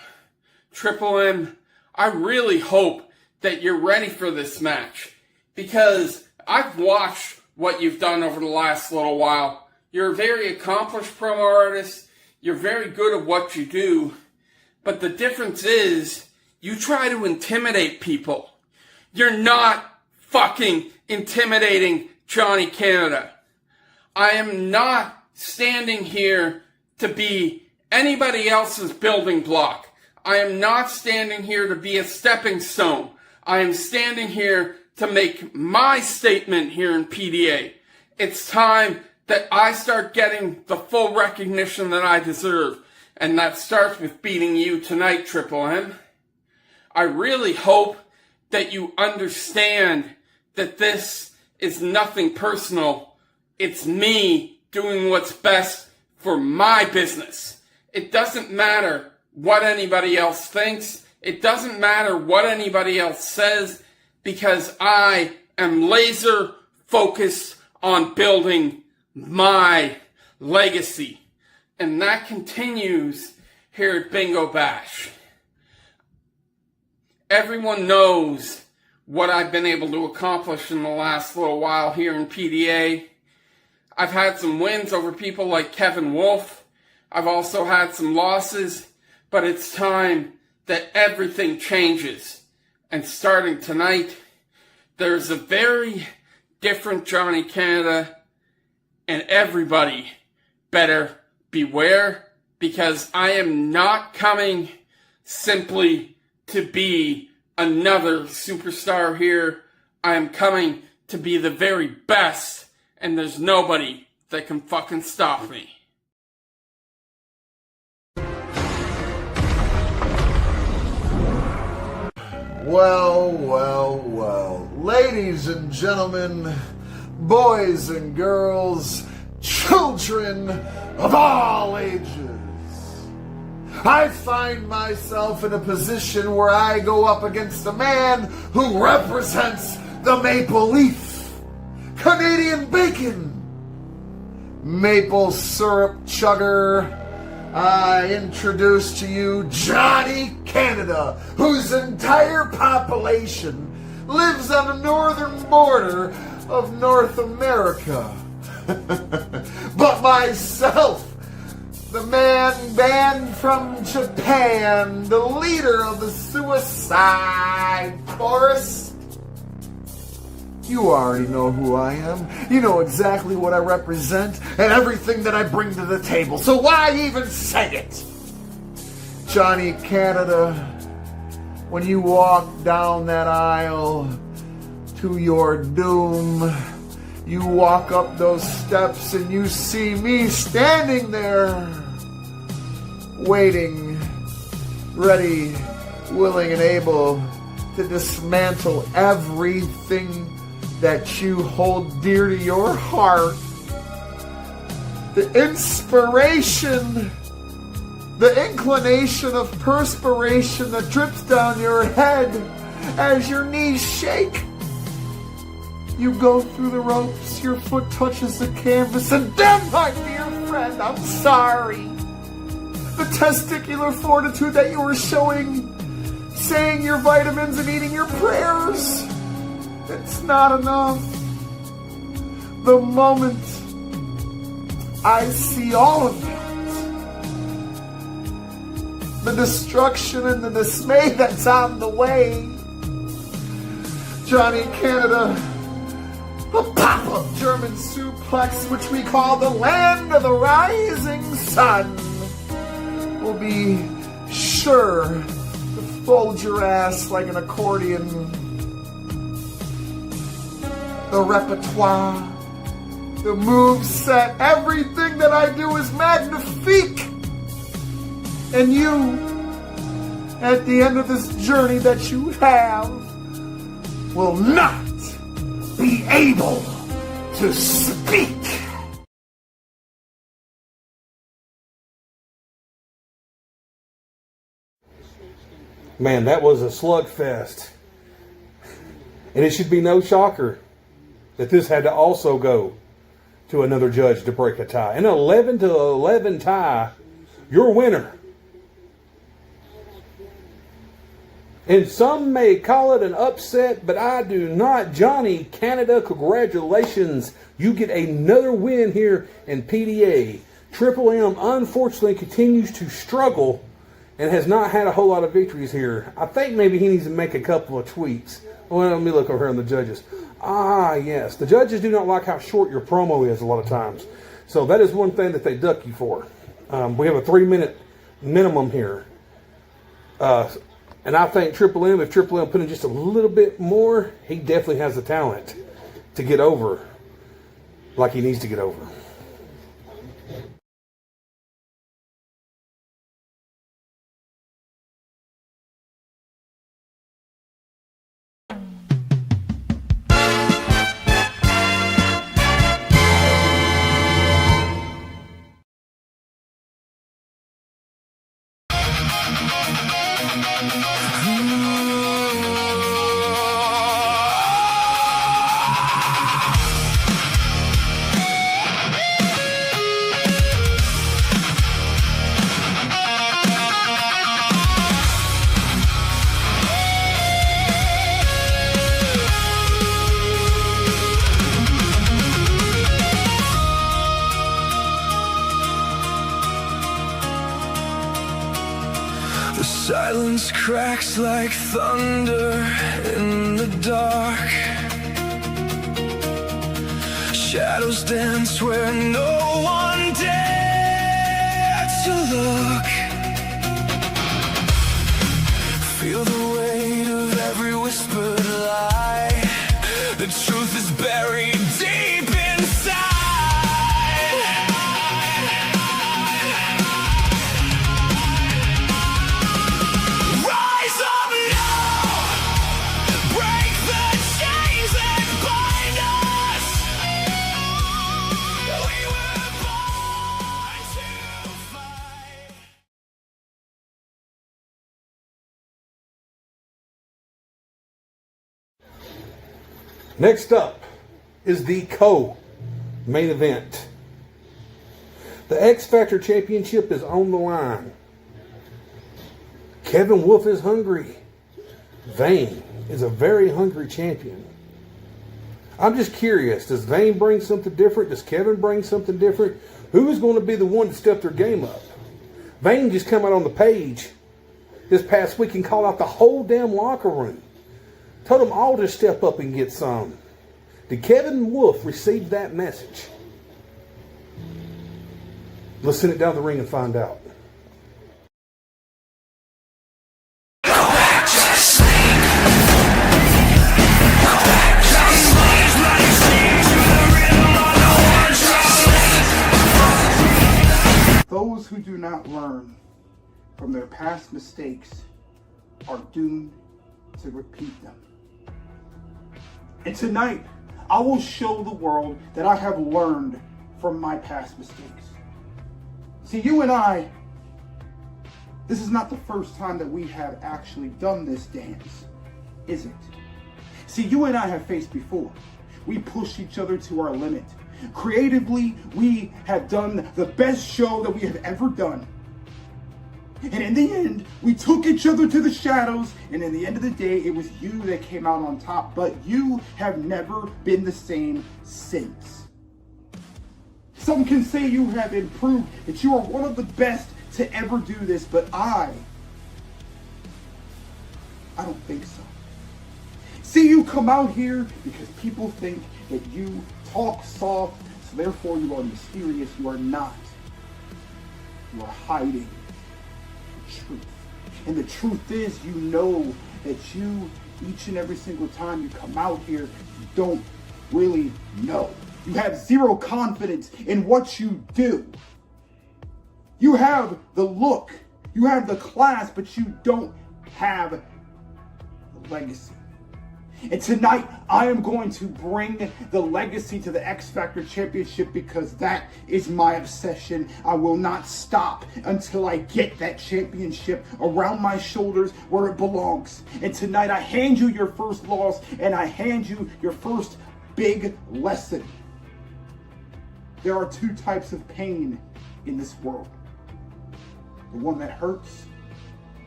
Triple M, I really hope that you're ready for this match, because I've watched what you've done over the last little while. You're a very accomplished promo artist. You're very good at what you do. But the difference is, you try to intimidate people. You're not fucking intimidating Johnny Canada. I am not standing here to be anybody else's building block. I am not standing here to be a stepping stone. I am standing here to make my statement here in PDA. It's time that I start getting the full recognition that I deserve. And that starts with beating you tonight, Triple M. I really hope that you understand that this is nothing personal. It's me doing what's best for my business. It doesn't matter what anybody else thinks. It doesn't matter what anybody else says, because I am laser focused on building my legacy. And that continues here at Bingo Bash. Everyone knows what I've been able to accomplish in the last little while here in PDA. I've had some wins over people like Kevin Wolfe. I've also had some losses, but it's time that everything changes. And starting tonight, there's a very different Johnny Canada, and everybody better beware, because I am not coming simply to be another superstar here. I am coming to be the very best, and there's nobody that can fucking stop me. Well, well, well. Ladies and gentlemen, boys and girls, children of all ages, I find myself in a position where I go up against a man who represents the maple leaf, Canadian bacon, maple syrup chugger. I introduce to you Johnny Canada, whose entire population lives on the northern border of North America. But myself, the man banned from Japan, the leader of the Suicide Chorus. You already know who I am. You know exactly what I represent and everything that I bring to the table. So why even say it? Johnny Canada, when you walk down that aisle to your doom, you walk up those steps and you see me standing there, waiting, ready, willing, and able to dismantle everything that you hold dear to your heart. The inspiration The inclination of perspiration that drips down your head as your knees shake. You go through the ropes, your foot touches the canvas, and then, my dear friend, I'm sorry. The testicular fortitude that you were showing, saying your vitamins and eating your prayers, it's not enough. The moment I see all of that, the destruction and the dismay that's on the way, Johnny Canada, a pop-up German suplex, which we call the land of the rising sun, will be sure to fold your ass like an accordion. The repertoire, the moveset, everything that I do is magnifique. And you, at the end of this journey that you have, will not be able to speak. Man, that was a slugfest. And it should be no shocker that this had to also go to another judge to break a tie. An 11-11 tie, your winner. And some may call it an upset, but I do not. Johnny Canada, congratulations. You get another win here in PDA. Triple M, unfortunately, continues to struggle and has not had a whole lot of victories here. I think maybe he needs to make a couple of tweaks. Well, let me look over here on the judges. Ah, yes. The judges do not like how short your promo is a lot of times. So that is one thing that they duck you for. We have a 3-minute minimum here. And I think Triple M, if Triple M put in just a little bit more, he definitely has the talent to get over like he needs to get over. Silence cracks like thunder in the dark. Shadows dance where no one dared to look. Feel the weight of every whispered lie. The truth is buried deep inside. Next up is the co-main event. The X Factor Championship is on the line. Kevin Wolfe is hungry. Vayne is a very hungry champion. I'm just curious, does Vayne bring something different? Does Kevin bring something different? Who is going to be the one to step their game up? Vayne just come out on the page this past week and called out the whole damn locker room. Told them all to step up and get some. Did Kevin Wolfe receive that message? Let's send it down the ring and find out. Those who do not learn from their past mistakes are doomed to repeat them. And tonight, I will show the world that I have learned from my past mistakes. See, you and I This is not the first time that we have actually done this dance, is it? See, you and I have faced before. We pushed each other to our limit. Creatively, we have done the best show that we have ever done. And in the end, we took each other to the shadows, and in the end of the day, it was you that came out on top, but you have never been the same since. Some can say you have improved, that you are one of the best to ever do this, but I don't think so. See, you come out here because people think that you talk soft, so therefore you are mysterious. You are not. You are hiding the truth. And the truth is, you know that you, each and every single time you come out here, you don't really know. You have zero confidence in what you do. You have the look, you have the class, but you don't have the legacy. And tonight, I am going to bring the legacy to the X Factor Championship because that is my obsession. I will not stop until I get that championship around my shoulders where it belongs. And tonight, I hand you your first loss and I hand you your first big lesson. There are two types of pain in this world. The one that hurts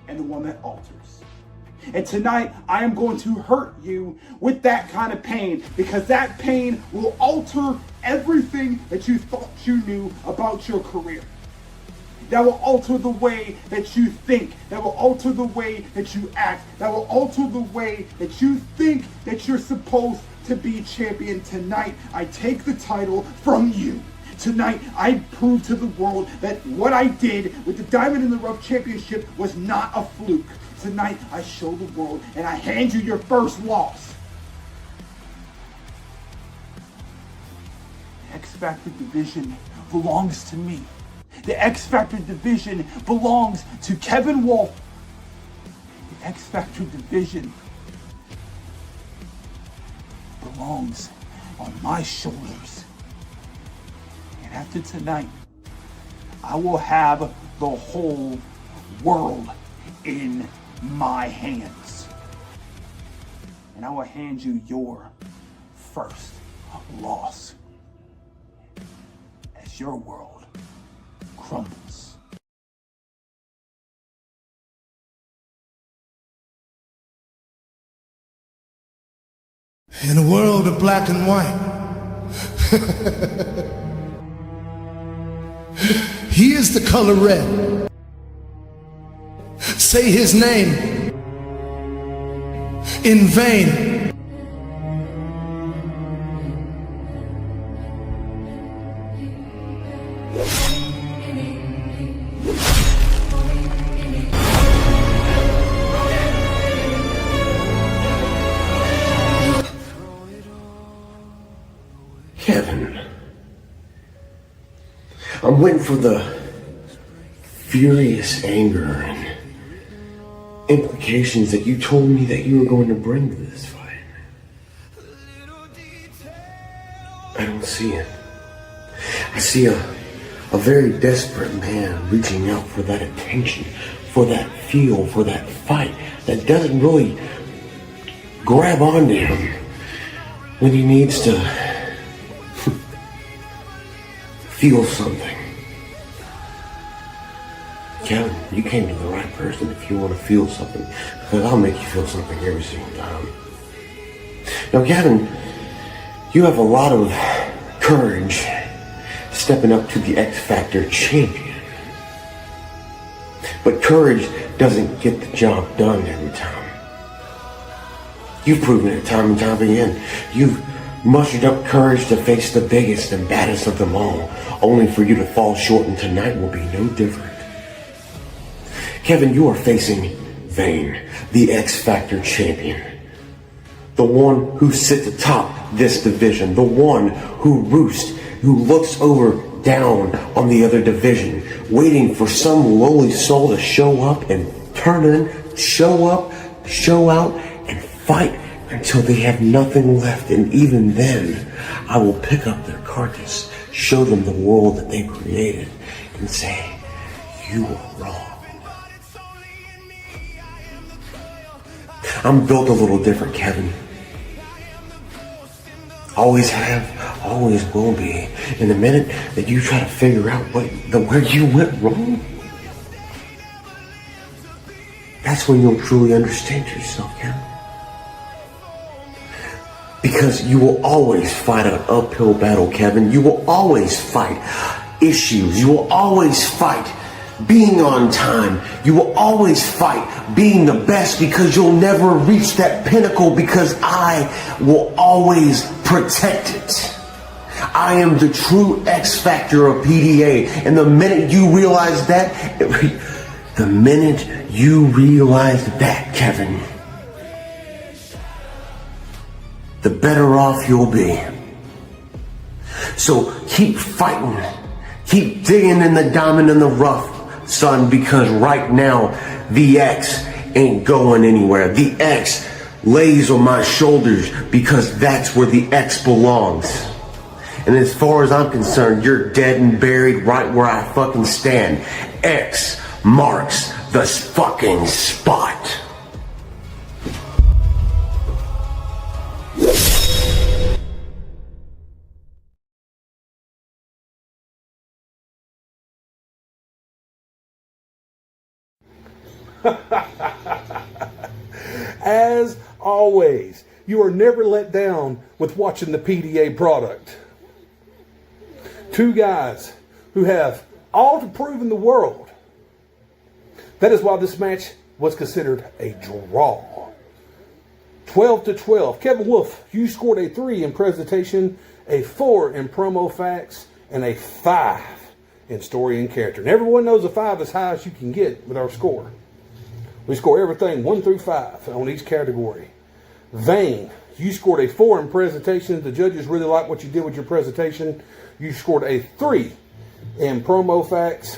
and the one that alters. And tonight, I am going to hurt you with that kind of pain because that pain will alter everything that you thought you knew about your career. That will alter the way that you think. That will alter the way that you act. That will alter the way that you think that you're supposed to be champion. Tonight, I take the title from you. Tonight, I prove to the world that what I did with the Diamond in the Rough Championship was not a fluke. Tonight, I show the world and I hand you your first loss. The X Factor division belongs to me. The X Factor division belongs to Kevin Wolfe. The X Factor division belongs on my shoulders. And after tonight, I will have the whole world in my hands. And I will hand you your first loss as your world crumbles. In a world of black and white, he is the color red. Say his name in vain. Kevin, I'm waiting for the furious anger and implications that you told me that you were going to bring to this fight. I don't see it. I see a very desperate man reaching out for that attention, for that feel, for that fight that doesn't really grab onto him when he needs to feel something. Kevin, you came to the right person if you want to feel something, because I'll make you feel something every single time. Now, Kevin, you have a lot of courage stepping up to the X Factor champion. But courage doesn't get the job done every time. You've proven it time and time again. You've mustered up courage to face the biggest and baddest of them all, only for you to fall short, and tonight will be no different. Kevin, you are facing Vayne, the X Factor champion. The one who sits atop this division. The one who roosts, who looks down on the other division, waiting for some lowly soul to show up and turn in, show up, show out, and fight until they have nothing left. And even then, I will pick up their carcass, show them the world that they created, and say, you are wrong. I'm built a little different, Kevin. Always have, always will be. And the minute that you try to figure out where you went wrong, that's when you'll truly understand yourself, Kevin. Because you will always fight an uphill battle, Kevin. You will always fight issues. You will always fight being on time. You will always fight being the best, because you'll never reach that pinnacle, because I will always protect it. I am the true X factor of PDA. And the minute you realize that, Kevin, the better off you'll be. So keep fighting. Keep digging in the diamond in the rough, son, because right now, the X ain't going anywhere. The X lays on my shoulders because that's where the X belongs. And as far as I'm concerned, you're dead and buried right where I fucking stand. X marks the fucking spot. As always, you are never let down with watching the PDA product. Two guys who have all to prove in the world. That is why this match was considered a draw. 12-12. Kevin Wolfe, you scored a 3 in presentation, a 4 in promo facts, and a 5 in story and character. And everyone knows a 5 is as high as you can get with our score. We score everything 1 through 5 on each category. Vayne, you scored a 4 in presentation. The judges really like what you did with your presentation. You scored a 3 in promo facts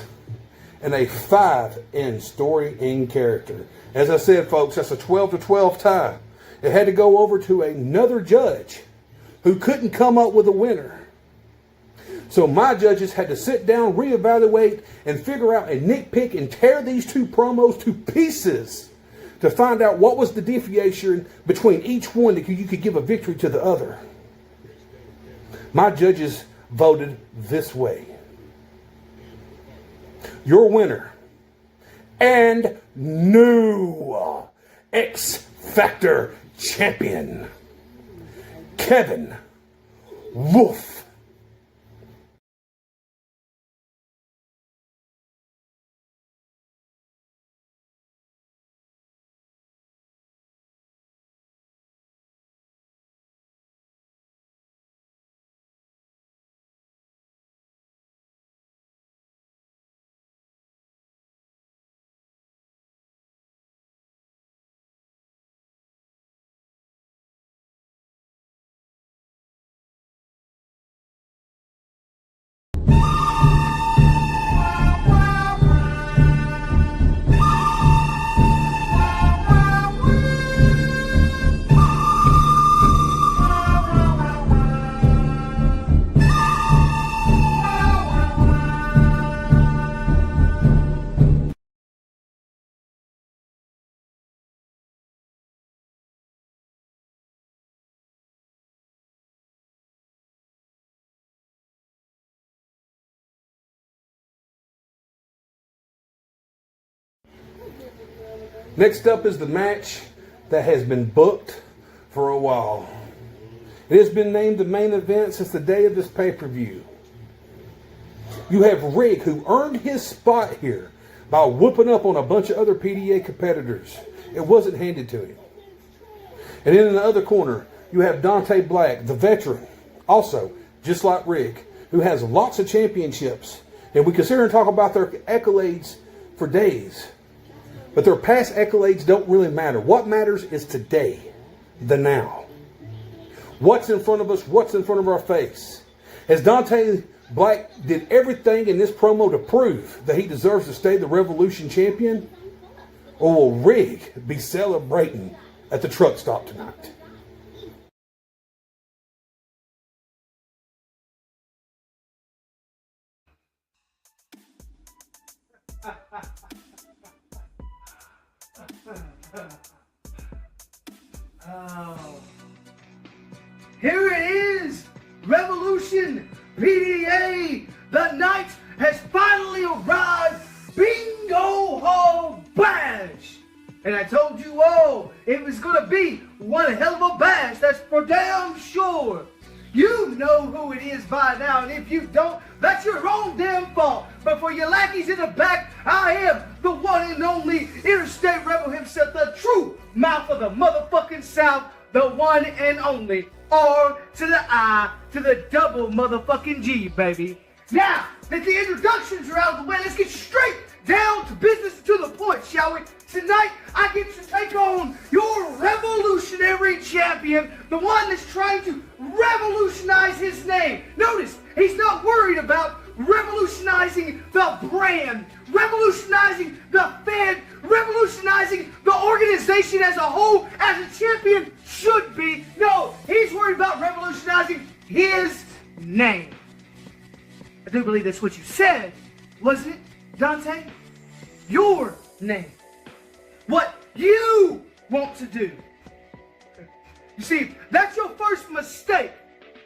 and a 5 in story and character. As I said, folks, that's a 12-12 tie. It had to go over to another judge who couldn't come up with a winner. So my judges had to sit down, reevaluate, and figure out and nitpick and tear these two promos to pieces to find out what was the deviation between each one that you could give a victory to the other. My judges voted this way. Your winner and new X Factor champion, Kevin Wolfe. Next up is the match that has been booked for a while. It has been named the main event since the day of this pay-per-view. You have Rigg, who earned his spot here by whooping up on a bunch of other PDA competitors. It wasn't handed to him. And then in the other corner, you have Dante Black, the veteran, also, just like Rigg, who has lots of championships. And we can sit here and talk about their accolades for days. But their past accolades don't really matter. What matters is today, the now. What's in front of us, what's in front of our face. As Dante Black did everything in this promo to prove that he deserves to stay the Revolution champion, or will Rigg be celebrating at the truck stop tonight? Oh. Here it is! Revolution PDA! The night has finally arrived! Bingo Hall Bash! And I told you all it was gonna be one hell of a bash, that's for damn sure! You know who it is by now, and if you don't, that's your own damn fault. But for you lackeys in the back, I am the one and only Interstate Rebel himself, the true mouth of the motherfucking South, the one and only R to the I to the double motherfucking G, baby. Now that the introductions are out of the way, let's get straight down to business, to the point, shall we? Tonight, I get to take on your revolutionary champion, the one that's trying to revolutionize his name. Notice, he's not worried about revolutionizing the brand, revolutionizing the fan, revolutionizing the organization as a whole, as a champion should be. No, he's worried about revolutionizing his name. I do believe that's what you said, wasn't it, Dante? Your name. What you want to do. You see, that's your first mistake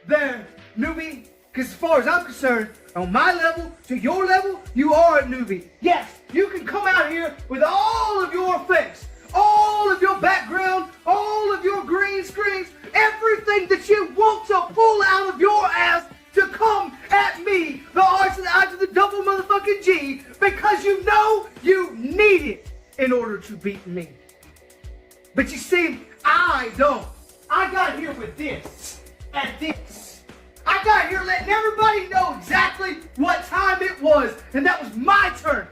there, newbie. Because as far as I'm concerned, on my level to your level, you are a newbie. Yes, you can come out here with all of your effects, all of your background, all of your green screens, everything that you want to pull out of your ass to come at me, the R to the I to the double motherfucking G, because you know you need it in order to beat me. But you see, I don't. I got here with this and this. I got here letting everybody know exactly what time it was, and that was my turn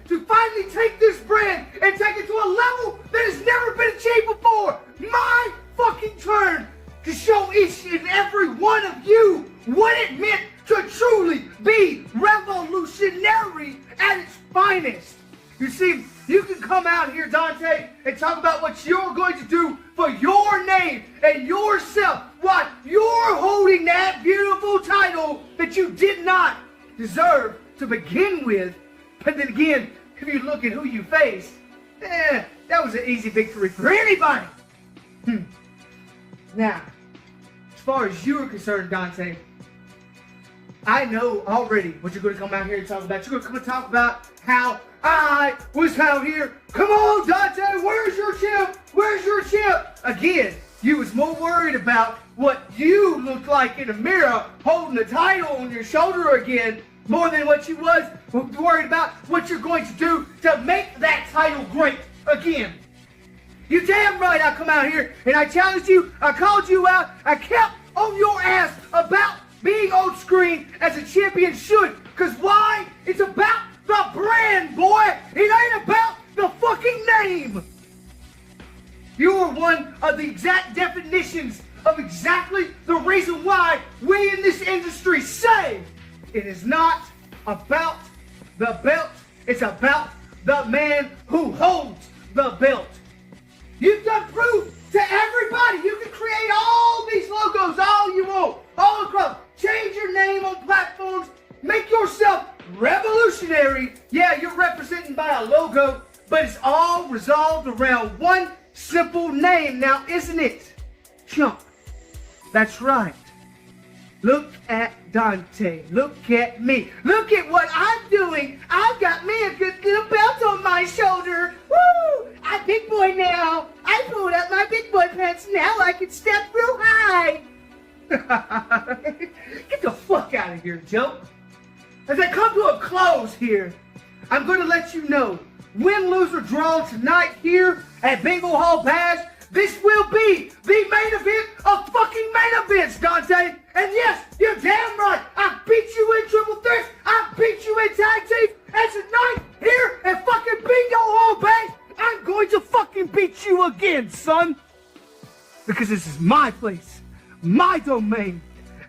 to finally take this brand and take it to a level that has never been achieved before. My fucking turn to show each and every one of you what it meant to truly be revolutionary at its finest. You see, you can come out here, Dante, and talk about what you're going to do for your name and yourself while you're holding that beautiful title that you did not deserve to begin with. But then again, if you look at who you faced, that was an easy victory for anybody. Now, as far as you're concerned, Dante, I know already what you're going to come out here and talk about. You're going to come and talk about how I was out here. Come on, Dante, where's your chip? Where's your chip? Again, you was more worried about what you looked like in the mirror holding the title on your shoulder again, more than what you was worried about what you're going to do to make that title great again. You damn right I come out here and I challenged you, I called you out, I kept on your ass about being on screen as a champion should. Cause why? It's about the brand, boy! It ain't about the fucking name! You're one of the exact definitions of exactly the reason why we in this industry say it is not about the belt, it's about the man who holds the belt. You've done proof to everybody. You can create all these logos all you want, all across. Change your name on platforms. Make yourself revolutionary. Yeah, you're represented by a logo, but it's all resolved around one simple name now, isn't it? Chump. That's right. Look at Dante. Look at me. Look at what I'm doing. I've got me a good little belt on my shoulder. Woo! I'm big boy now. I pulled up my big boy pants. Now I can step real high. Get the fuck out of here, Joe. As I come to a close here, I'm going to let you know, win, lose, or draw tonight here at Bingo Hall Bash, this will be the main event of fucking main events, Dante. And yes, you're damn right. I beat you in triple threats. I beat you in tag team. And tonight, here at fucking Bingo Hall Bash, I'm going to fucking beat you again, son. Because this is my place, my domain.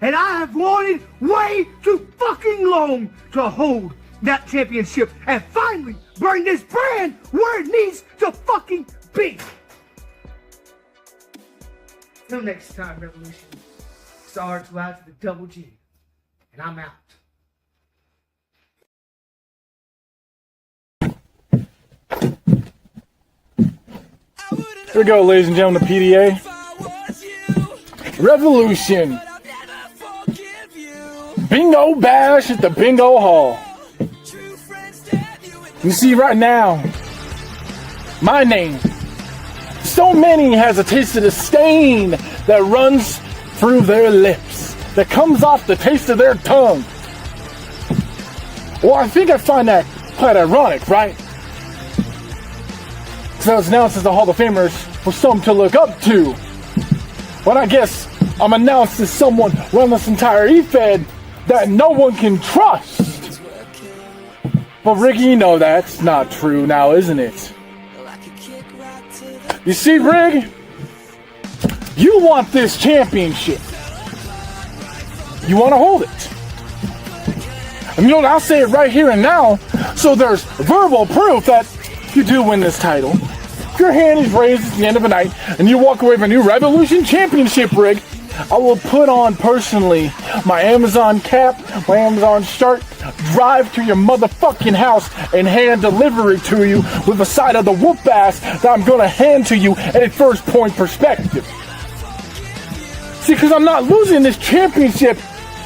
And I have wanted way too fucking long to hold that championship and finally bring this brand where it needs to fucking be. Till next time, Revolution. Star to out to the double G. And I'm out. I wouldn't Here we go, ladies and gentlemen, the PDA. Revolution. Bingo bash at the bingo hall. You see right now, my name. So many has a taste of the stain that runs through their lips, that comes off the taste of their tongue. Well, I think I find that quite ironic, right? So it's announced as the Hall of Famers for some to look up to. Well, I guess I'm announced as someone running this entire E-Fed that no one can trust. But Ricky, you know that's not true now, isn't it? You see, Rigg, you want this championship. You want to hold it. And you know what, I'll say it right here and now, so there's verbal proof that you do win this title. If your hand is raised at the end of the night and you walk away with a new Revolution Championship, Rigg, I will put on personally my Amazon cap, my Amazon shirt, drive to your motherfucking house and hand delivery to you with a side of the whoop ass that I'm gonna hand to you at a first point perspective. See, because I'm not losing this championship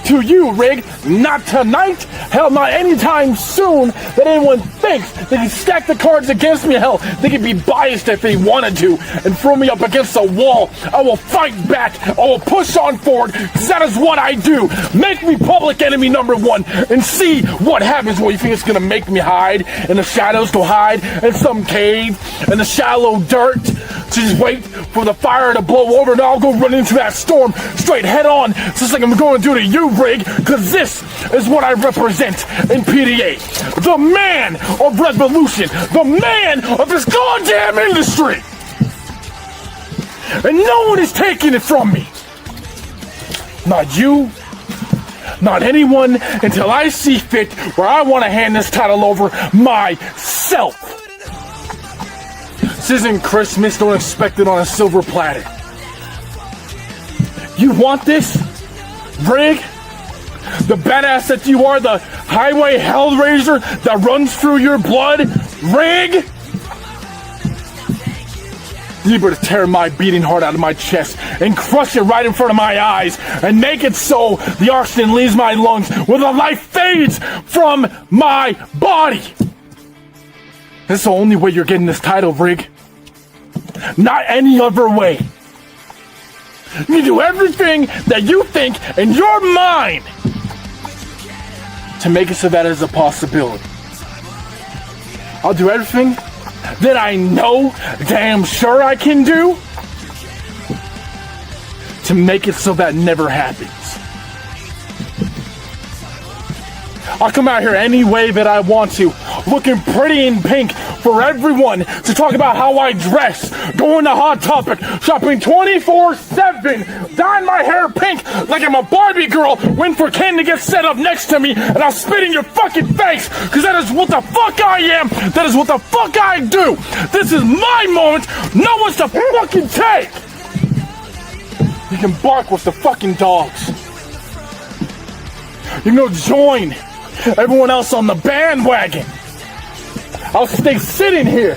to you, Rigg. Not tonight. Hell, not anytime soon that anyone thinks they can stack the cards against me. Hell, they can be biased if they wanted to and throw me up against a wall. I will fight back. I will push on forward because that is what I do. Make me public enemy number one and see what happens. What, you think it's going to make me hide in the shadows, go hide in some cave in the shallow dirt to just wait for the fire to blow over and I'll go run into that storm straight head on just like I'm going to do to you, Rigg, because this is what I represent in PDA. The man of revolution, the man of this goddamn industry. And no one is taking it from me. Not you, not anyone, until I see fit where I want to hand this title over myself. This isn't Christmas, don't expect it on a silver platter. You want this, Rigg? The badass that you are, the highway hellraiser that runs through your blood, Rigg? You better tear my beating heart out of my chest and crush it right in front of my eyes and make it so the oxygen leaves my lungs when the life fades from my body. That's the only way you're getting this title, Rigg. Not any other way. You do everything that you think in your mind to make it so that is a possibility. I'll do everything that I know damn sure I can do to make it so that never happens. I'll come out here any way that I want to, looking pretty in pink for everyone to talk about how I dress, going to Hot Topic, shopping 24/7, dyeing my hair pink like I'm a Barbie girl, waiting for Ken to get set up next to me, and I'll spit in your fucking face, because that is what the fuck I am, that is what the fuck I do. This is my moment, no one's to fucking take. You can bark with the fucking dogs. You can go join everyone else on the bandwagon. I'll stay sitting here.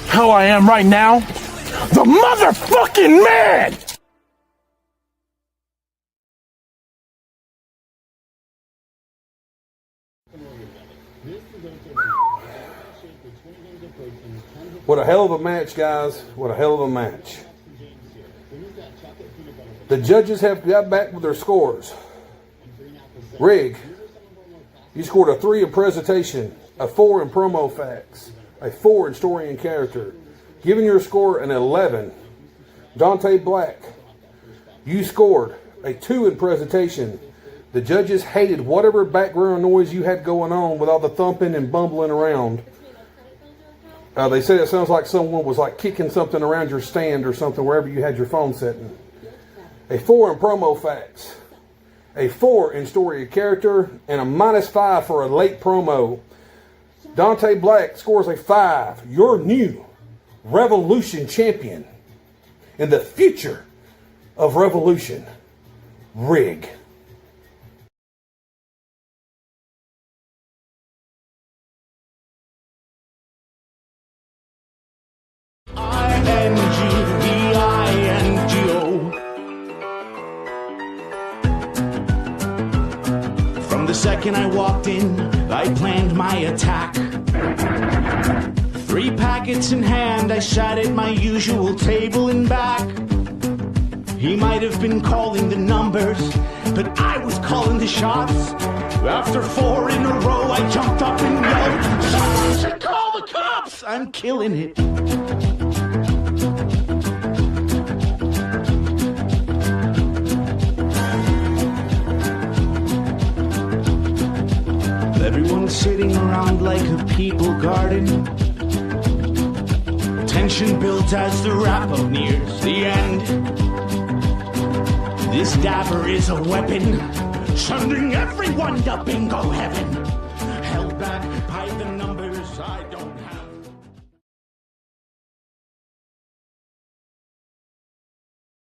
How I am right now, the motherfucking man! What a hell of a match, guys. What a hell of a match. The judges have got back with their scores. Rigg, you scored a 3 in presentation, a 4 in promo facts, a 4 in story and character, giving your score an 11. Dante Black, you scored a 2 in presentation. The judges hated whatever background noise you had going on with all the thumping and bumbling around. They said it sounds like someone was like kicking something around your stand or something wherever you had your phone sitting. A 4 in promo facts, a 4 in story and character, and a -5 for a late promo. Dante Black scores a 5. Your new Revolution champion in the future of Revolution, Rigg. From the second I walked in, I planned my attack. 3 packets in hand, I sat at my usual table and back. He might have been calling the numbers, but I was calling the shots. After 4 in a row, I jumped up and yelled, "Someone should call the cops! I'm killing it." Everyone's sitting around like a people garden. Tension builds as the wrap-up nears the end. This dabber is a weapon, sending everyone to bingo heaven. Held back by the numbers, I don't